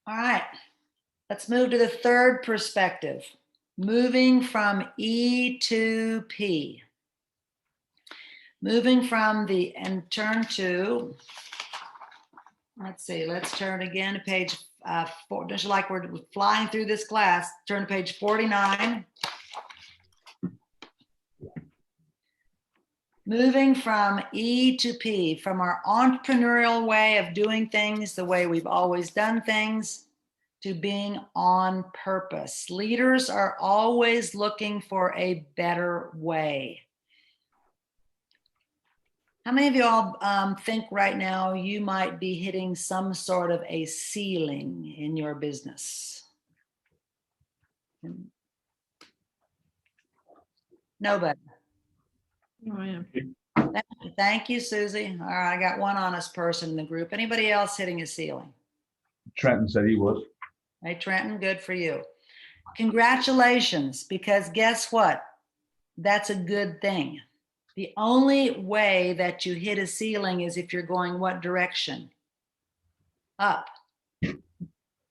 All right, let's move to the third perspective, moving from E to P. Moving from and turn to, let's see, let's turn again to page 4, just like we're flying through this class, turn to page 49. Moving from E to P, from our entrepreneurial way of doing things the way we've always done things to being on purpose. Leaders are always looking for a better way. How many of you all think right now you might be hitting some sort of a ceiling in your business? Nobody.
Oh, I am.
Thank you, Susie. All right, I got one honest person in the group. Anybody else hitting a ceiling?
Trenton said he was.
Hey, Trenton, good for you. Congratulations, because guess what? That's a good thing. The only way that you hit a ceiling is if you're going what direction? Up.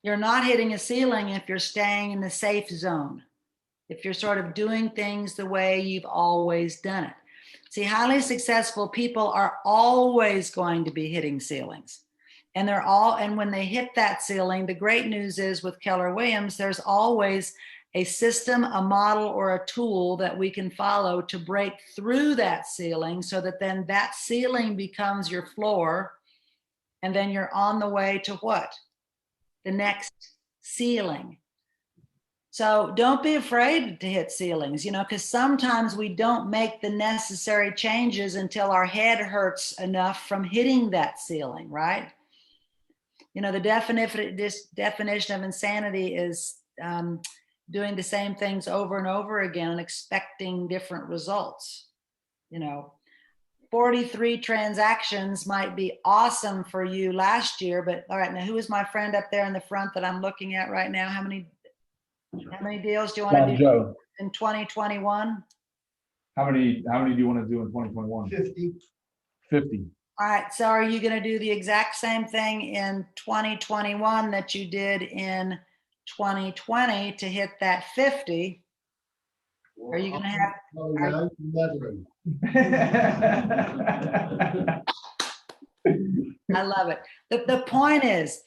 You're not hitting a ceiling if you're staying in the safe zone, if you're sort of doing things the way you've always done it. See, highly successful people are always going to be hitting ceilings. And when they hit that ceiling, the great news is with Keller Williams, there's always a system, a model, or a tool that we can follow to break through that ceiling so that then that ceiling becomes your floor. And then you're on the way to what? The next ceiling. So don't be afraid to hit ceilings, because sometimes we don't make the necessary changes until our head hurts enough from hitting that ceiling, right? You know, the definition of insanity is doing the same things over and over again and expecting different results. You know, 43 transactions might be awesome for you last year, but all right, now who is my friend up there in the front that I'm looking at right now? How many deals do you want to do
Joe,
in 2021?
how many do you want to do in 2021?
50.
50.
All right, so are you going to do the exact same thing in 2021 that you did in 2020 to hit that 50? Are you going to have?
Oh, no,
I love it. The point is,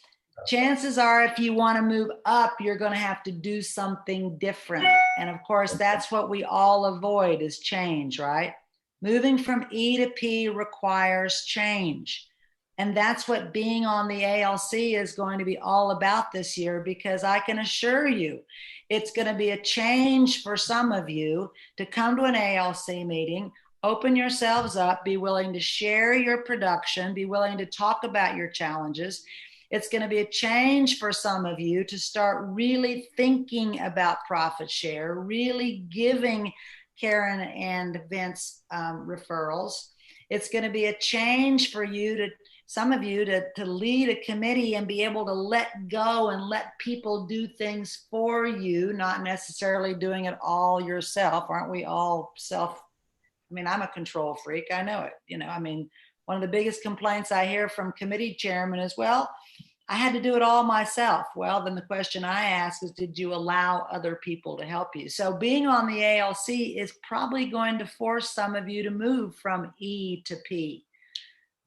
chances are if you want to move up, you're going to have to do something different. And of course, that's what we all avoid is change, right? Moving from E to P requires change. And that's what being on the ALC is going to be all about this year, because I can assure you, it's going to be a change for some of you to come to an ALC meeting, open yourselves up, be willing to share your production, be willing to talk about your challenges. It's going to be a change for some of you to start really thinking about profit share, really giving Karen and Vince referrals. It's going to be a change for you some of you to lead a committee and be able to let go and let people do things for you, not necessarily doing it all yourself. Aren't we all I mean, I'm a control freak. I know it. You know, I mean, one of the biggest complaints I hear from committee chairmen is, well, I had to do it all myself. Well, then the question I ask is, did you allow other people to help you? So being on the ALC is probably going to force some of you to move from E to P,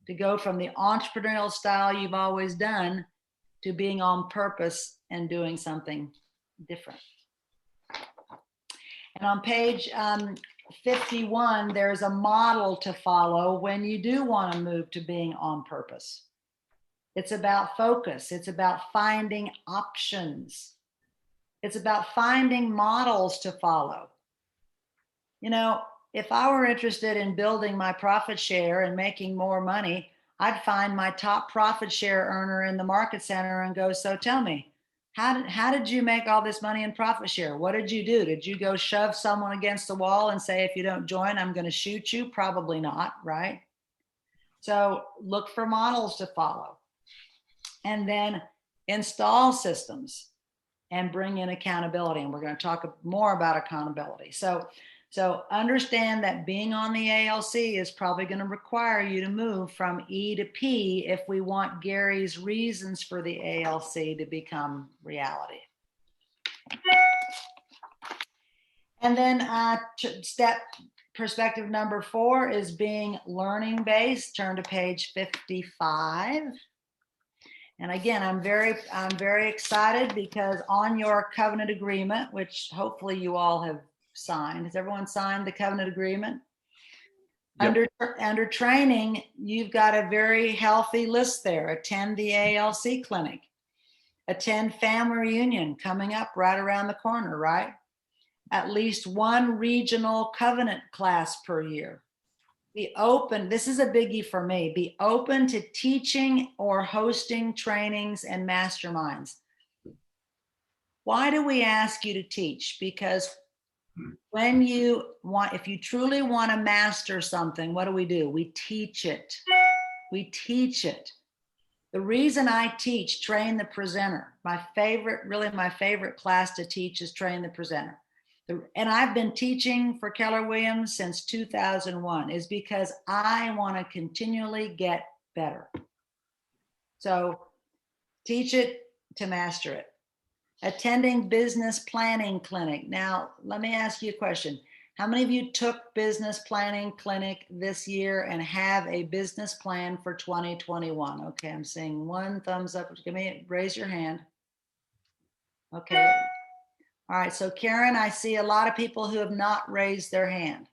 to go from the entrepreneurial style you've always done to being on purpose and doing something different. And on page 51, there's a model to follow when you do want to move to being on purpose. It's about focus. It's about finding options. It's about finding models to follow. You know, if I were interested in building my profit share and making more money, I'd find my top profit share earner in the market center and go, so tell me, how did you make all this money in profit share? What did you do? Did you go shove someone against the wall and say, if you don't join, I'm going to shoot you? Probably not, right? So look for models to follow. And then install systems and bring in accountability. And we're going to talk more about accountability. So understand that being on the ALC is probably going to require you to move from E to P if we want Gary's reasons for the ALC to become reality. And then step perspective number 4 is being learning based. Turn to page 55. And again, I'm very excited because on your covenant agreement, which hopefully you all have signed. Has everyone signed the covenant agreement? Yep. Under training, you've got a very healthy list there. Attend the ALC clinic. Attend family reunion coming up right around the corner, right? At least one regional covenant class per year. Be open, this is a biggie for me, be open to teaching or hosting trainings and masterminds. Why do we ask you to teach? Because if you truly want to master something, what do? We teach it. We teach it. The reason I teach Train the Presenter, my favorite class to teach is Train the Presenter. And I've been teaching for Keller Williams since 2001 is because I want to continually get better. So teach it to master it. Attending business planning clinic. Now, let me ask you a question. How many of you took business planning clinic this year and have a business plan for 2021? Okay, I'm seeing one thumbs up. Raise your hand. Okay. All right, so Karen, I see a lot of people who have not raised their hand.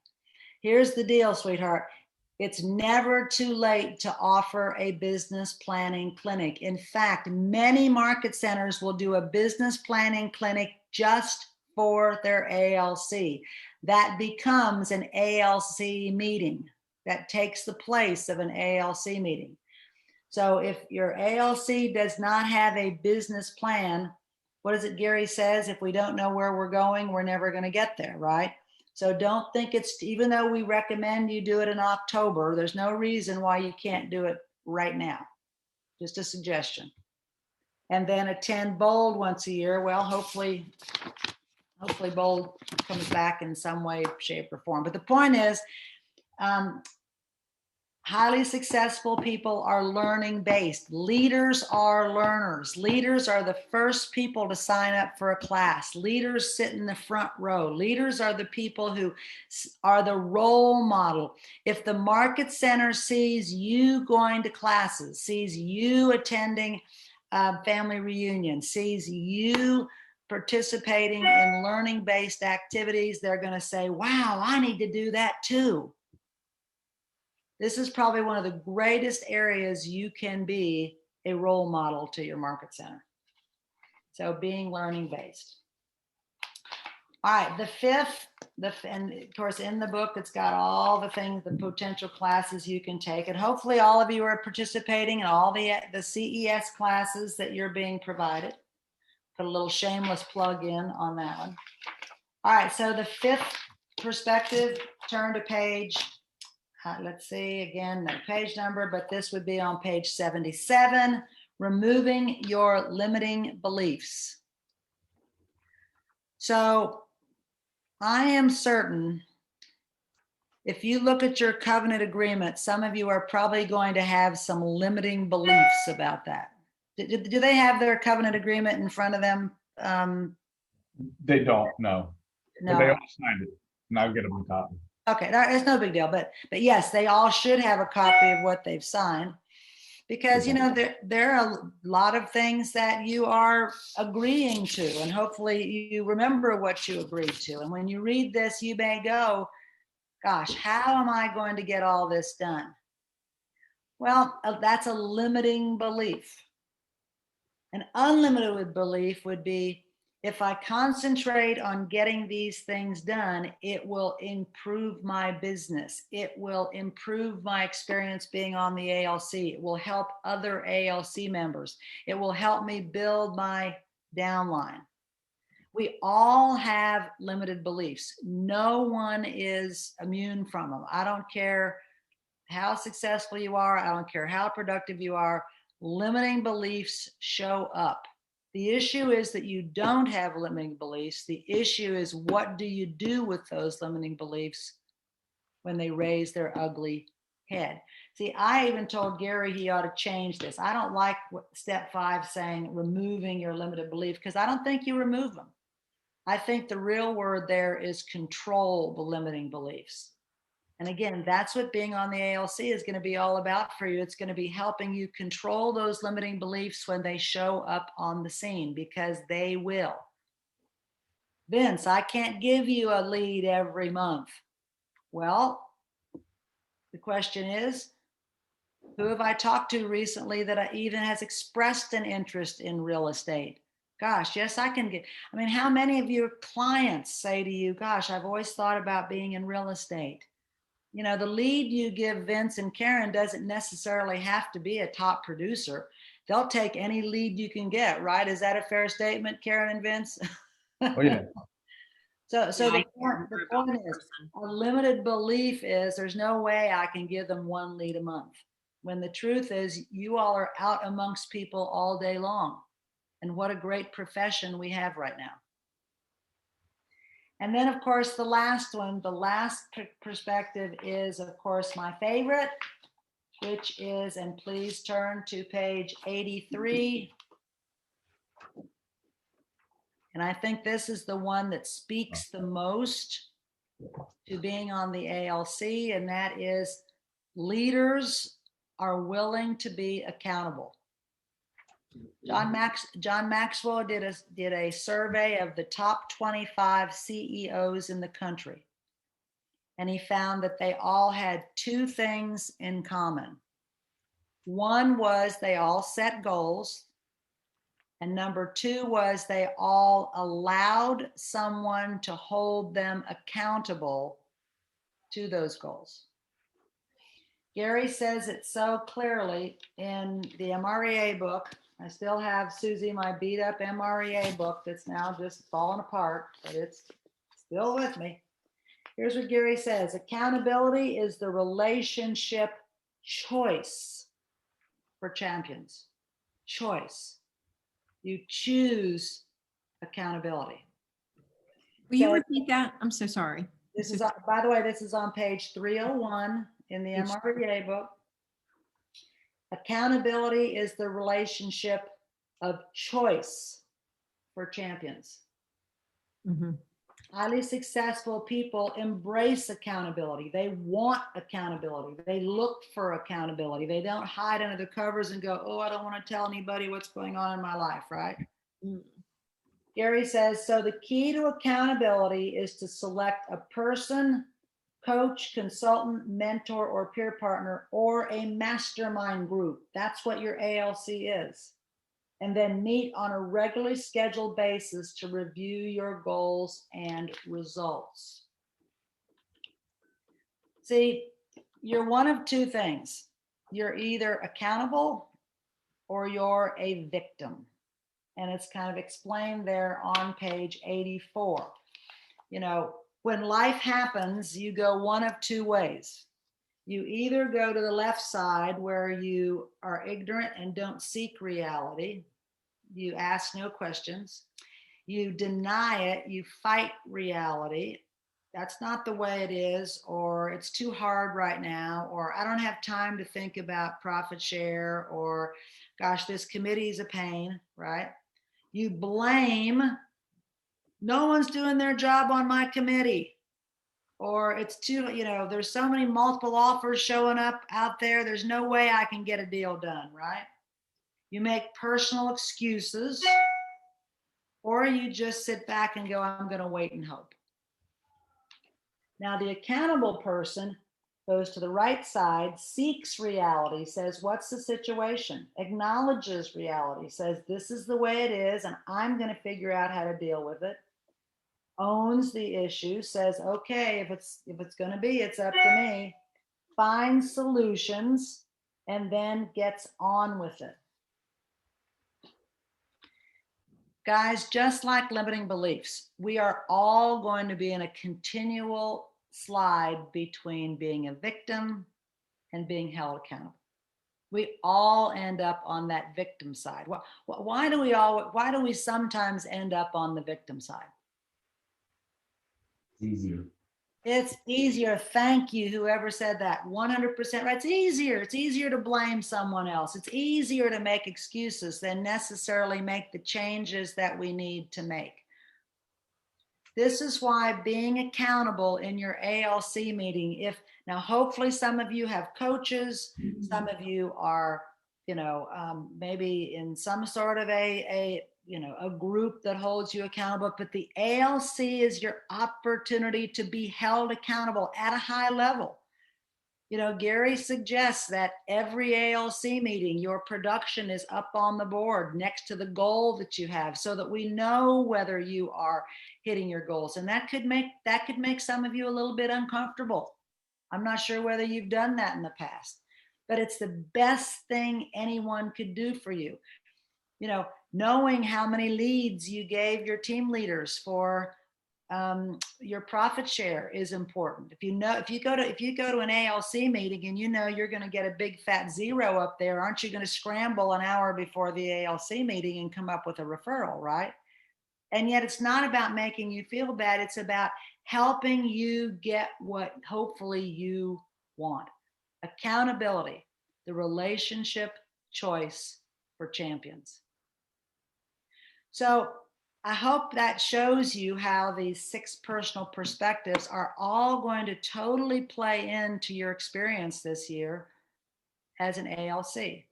Here's the deal, sweetheart. It's never too late to offer a business planning clinic. In fact, many market centers will do a business planning clinic just for their ALC. That becomes an ALC meeting. That takes the place of an ALC meeting. So if your ALC does not have a business plan, what is it Gary says? If we don't know where we're going, we're never going to get there, right? So don't think it's, even though we recommend you do it in October, there's no reason why you can't do it right now. Just a suggestion. And then attend Bold once a year. Well, hopefully Bold comes back in some way, shape, or form. But the point is, highly successful people are learning based. Leaders are learners. Leaders are the first people to sign up for a class. Leaders sit in the front row. Leaders are the people who are the role model. If the market center sees you going to classes, sees you attending family reunions, sees you participating in learning based activities, they're going to say, wow, I need to do that too. This is probably one of the greatest areas you can be a role model to your market center. So being learning based. All right, the fifth, and of course in the book, it's got all the things, the potential classes you can take. And hopefully all of you are participating in all the CES classes that you're being provided. Put a little shameless plug in on that one. All right, so the fifth perspective, turn to page, let's see, again, no page number, but this would be on page 77, removing your limiting beliefs. So I am certain if you look at your covenant agreement, some of you are probably going to have some limiting beliefs about that. Do they have their covenant agreement in front of them?
They don't, no.
No.
But they all signed it, and I'll get them a copy.
Okay, it's no big deal, but yes, they all should have a copy of what they've signed, because you know there are a lot of things that you are agreeing to, and hopefully you remember what you agreed to. And when you read this, you may go, "Gosh, how am I going to get all this done?" Well, that's a limiting belief. An unlimited belief would be, if I concentrate on getting these things done, it will improve my business. It will improve my experience being on the ALC. It will help other ALC members. It will help me build my downline. We all have limited beliefs. No one is immune from them. I don't care how successful you are. I don't care how productive you are. Limiting beliefs show up. The issue is that you don't have limiting beliefs. The issue is, what do you do with those limiting beliefs when they raise their ugly head? See, I even told Gary he ought to change this. I don't like step 5 saying removing your limited belief, because I don't think you remove them. I think the real word there is control the limiting beliefs. And again, that's what being on the ALC is going to be all about for you. It's going to be helping you control those limiting beliefs when they show up on the scene, because they will. Vince, I can't give you a lead every month. Well, the question is, who have I talked to recently that even has expressed an interest in real estate? Gosh, yes, I can get, I mean, how many of your clients say to you, gosh, I've always thought about being in real estate? You know, the lead you give Vince and Karen doesn't necessarily have to be a top producer. They'll take any lead you can get, right? Is that a fair statement, Karen and Vince?
Oh, yeah.
So the point is, a limited belief is there's no way I can give them one lead a month. When the truth is, you all are out amongst people all day long. And what a great profession we have right now. And then, of course, the last one, the last perspective is, of course, my favorite, which is, and please turn to page 83. And I think this is the one that speaks the most to being on the ALC, and that is, leaders are willing to be accountable. John Maxwell did a survey of the top 25 CEOs in the country. And he found that they all had 2 things in common. One was they all set goals. And number 2 was they all allowed someone to hold them accountable to those goals. Gary says it so clearly in the MREA book. I still have, Susie, my beat up MREA book that's now just falling apart, but it's still with me. Here's what Gary says. Accountability is the relationship choice for champions. Choice. You choose accountability.
Will you repeat that? I'm so sorry.
This is, by the way, this is on page 301 in the
Page
MREA book. Accountability is the relationship of choice for champions.
Mhm.
Highly successful people embrace accountability. They want accountability. They look for accountability. They don't hide under the covers and go, oh, I don't want to tell anybody what's going on in my life, right?
Mm.
Gary says, so the key to accountability is to select a person, coach, consultant, mentor, or peer partner, or a mastermind group. That's what your ALC is. And then meet on a regularly scheduled basis to review your goals and results. See, you're one of two things. You're either accountable or you're a victim. And it's kind of explained there on page 84. You know, when life happens, you go one of two ways. You either go to the left side where you are ignorant and don't seek reality. You ask no questions. You deny it. You fight reality. That's not the way it is, or it's too hard right now, or I don't have time to think about profit share, or gosh, this committee is a pain, right? You blame, no one's doing their job on my committee, or it's too, you know, there's so many multiple offers showing up out there. There's no way I can get a deal done, right? You make personal excuses, or you just sit back and go, I'm going to wait and hope. Now, the accountable person goes to the right side, seeks reality, says, what's the situation? Acknowledges reality, says, this is the way it is, and I'm going to figure out how to deal with it. Owns the issue, says, okay, if it's going to be, it's up to me. Finds solutions, and then gets on with it. Guys, just like limiting beliefs, we are all going to be in a continual slide between being a victim and being held accountable. We all end up on that victim side. Why do we sometimes end up on the victim side?
It's easier.
It's easier. Thank you, whoever said that. 100% right. It's easier. It's easier to blame someone else. It's easier to make excuses than necessarily make the changes that we need to make. This is why being accountable in your ALC meeting, now hopefully some of you have coaches, some of you are, maybe in some sort of a group that holds you accountable, but the ALC is your opportunity to be held accountable at a high level. Gary suggests that every ALC meeting, your production is up on the board next to the goal that you have, so that we know whether you are hitting your goals. And that could make some of you a little bit uncomfortable. I'm not sure whether you've done that in the past, but it's the best thing anyone could do for you. Knowing how many leads you gave your team leaders for your profit share is important. If you go to an ALC meeting and you're going to get a big fat zero up there, aren't you going to scramble an hour before the ALC meeting and come up with a referral, right? And yet it's not about making you feel bad. It's about helping you get what hopefully you want. Accountability, the relationship choice for champions. So I hope that shows you how these 6 personal perspectives are all going to totally play into your experience this year as an ALC.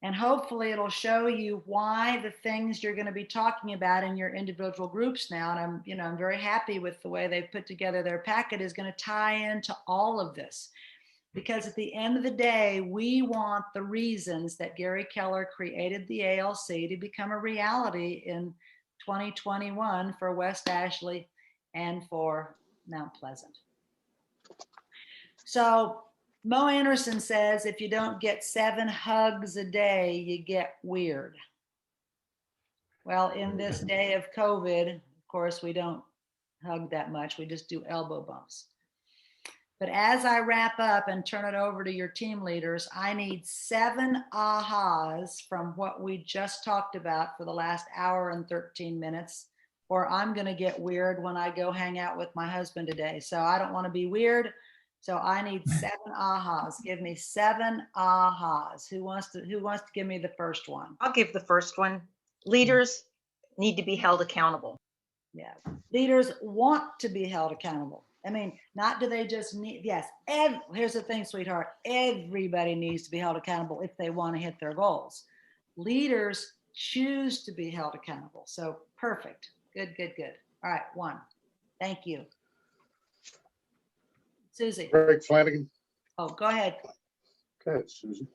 And hopefully it'll show you why the things you're going to be talking about in your individual groups now, and I'm very happy with the way they've put together their packet, is going to tie into all of this. Because at the end of the day, we want the reasons that Gary Keller created the ALC to become a reality in 2021 for West Ashley and for Mount Pleasant. So Mo Anderson says, if you don't get 7 hugs a day, you get weird. Well, in this day of COVID, of course, we don't hug that much. We just do elbow bumps. But as I wrap up and turn it over to your team leaders, I need 7 ahas from what we just talked about for the last hour and 13 minutes, or I'm going to get weird when I go hang out with my husband today. So I don't want to be weird. So I need 7 ahas. Give me 7 ahas. Who wants to give me the first one?
I'll give the first one. Leaders need to be held accountable.
Yeah. Leaders want to be held accountable. I mean, not do they just need, yes. Here's the thing, sweetheart. Everybody needs to be held accountable if they want to hit their goals. Leaders choose to be held accountable. So perfect. Good, good, good. All right, 1. Thank you. Susie.
Greg Flanagan.
Oh, go ahead.
Go ahead, Susie.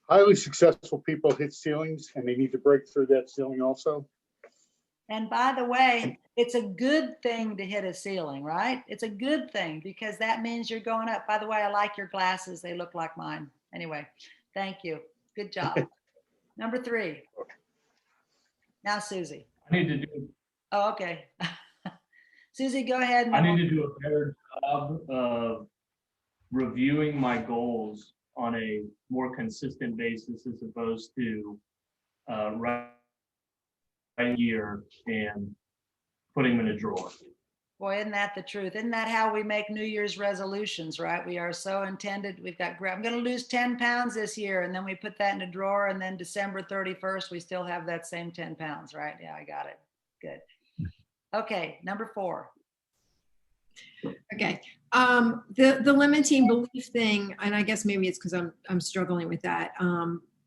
Highly successful people hit ceilings and they need to break through that ceiling also.
And by the way, it's a good thing to hit a ceiling, right? It's a good thing because that means you're going up. By the way, I like your glasses. They look like mine. Anyway, thank you. Good job. Number 3. Now, Susie.
I need to do.
Oh, okay. Susie, go ahead.
I need to do a better job of reviewing my goals on a more consistent basis as opposed to right year and putting them in a drawer.
Boy, isn't that the truth? Isn't that how we make New Year's resolutions, right? We are so intended. We've got, I'm going to lose 10 pounds this year. And then we put that in a drawer. And then December 31st, we still have that same 10 pounds, right? Yeah, I got it. Good. Okay. Number 4.
Okay. The limiting belief thing, and I guess maybe it's because I'm struggling with that.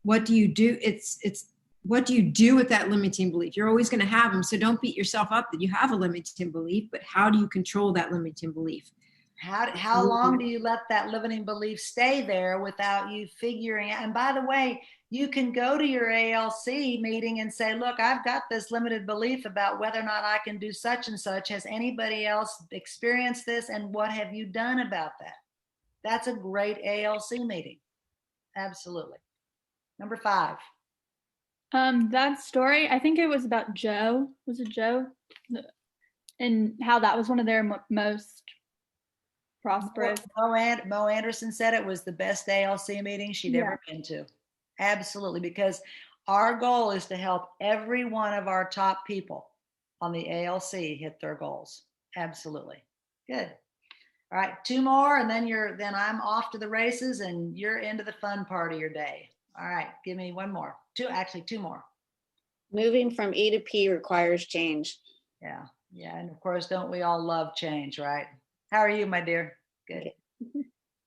What do you do? It's what do you do with that limiting belief? You're always going to have them. So don't beat yourself up that you have a limiting belief, but how do you control that limiting belief?
How long do you let that limiting belief stay there without you figuring out? And by the way, you can go to your ALC meeting and say, look, I've got this limited belief about whether or not I can do such and such. Has anybody else experienced this? And what have you done about that? That's a great ALC meeting. Absolutely. Number 5.
That story, I think it was about Joe. Was it Joe? And how that was one of their most prosperous.
Mo Anderson said it was the best ALC meeting she'd ever been to. Absolutely, because our goal is to help every one of our top people on the ALC hit their goals. Absolutely. Good. All right, 2 more, and then I'm off to the races, and you're into the fun part of your day. All right, give me 1 more. 2 more.
Moving from E to P requires change.
Yeah, and of course, don't we all love change, right? How are you, my dear? Good.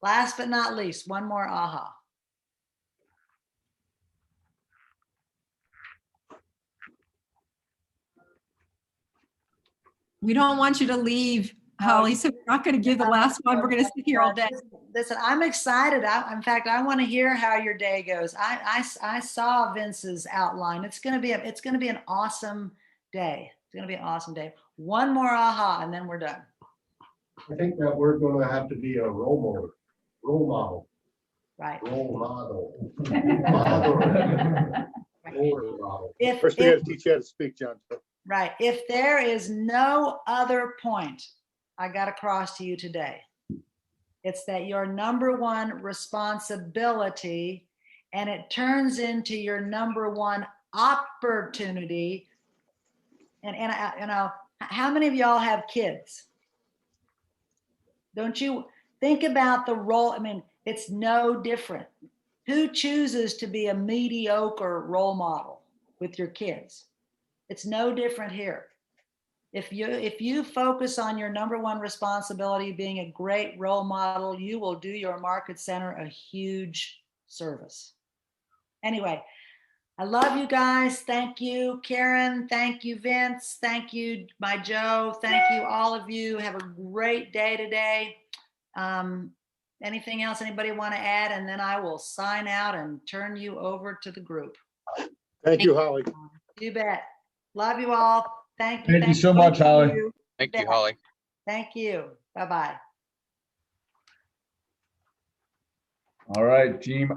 Last but not least, 1 more aha.
We don't want you to leave, Holly, so we're not going to give the last one. We're going to sit here all day.
Listen, I'm excited. In fact, I want to hear how your day goes. I saw Vince's outline. It's going to be an awesome day. It's going to be an awesome day. 1 more aha, and then we're done.
I think that we're going to have to be a role model.
Right.
Role model. Model.
First, we got to teach you how to speak, John.
Right. If there is no other point I got across to you today, it's that your number 1 responsibility, and it turns into your number 1 opportunity. And how many of y'all have kids? Don't you think about the role? I mean, it's no different. Who chooses to be a mediocre role model with your kids? It's no different here. If you focus on your number 1 responsibility, being a great role model, you will do your market center a huge service. Anyway, I love you guys. Thank you, Karen. Thank you, Vince. Thank you, my Joe. Thank you, all of you. Have a great day today. Anything else anybody want to add? And then I will sign out and turn you over to the group.
Thank you, Holly.
You bet. Love you all. Thank you.
Thank you so much, Holly.
Thank you, Holly.
Thank you. Bye-bye.
All right, team.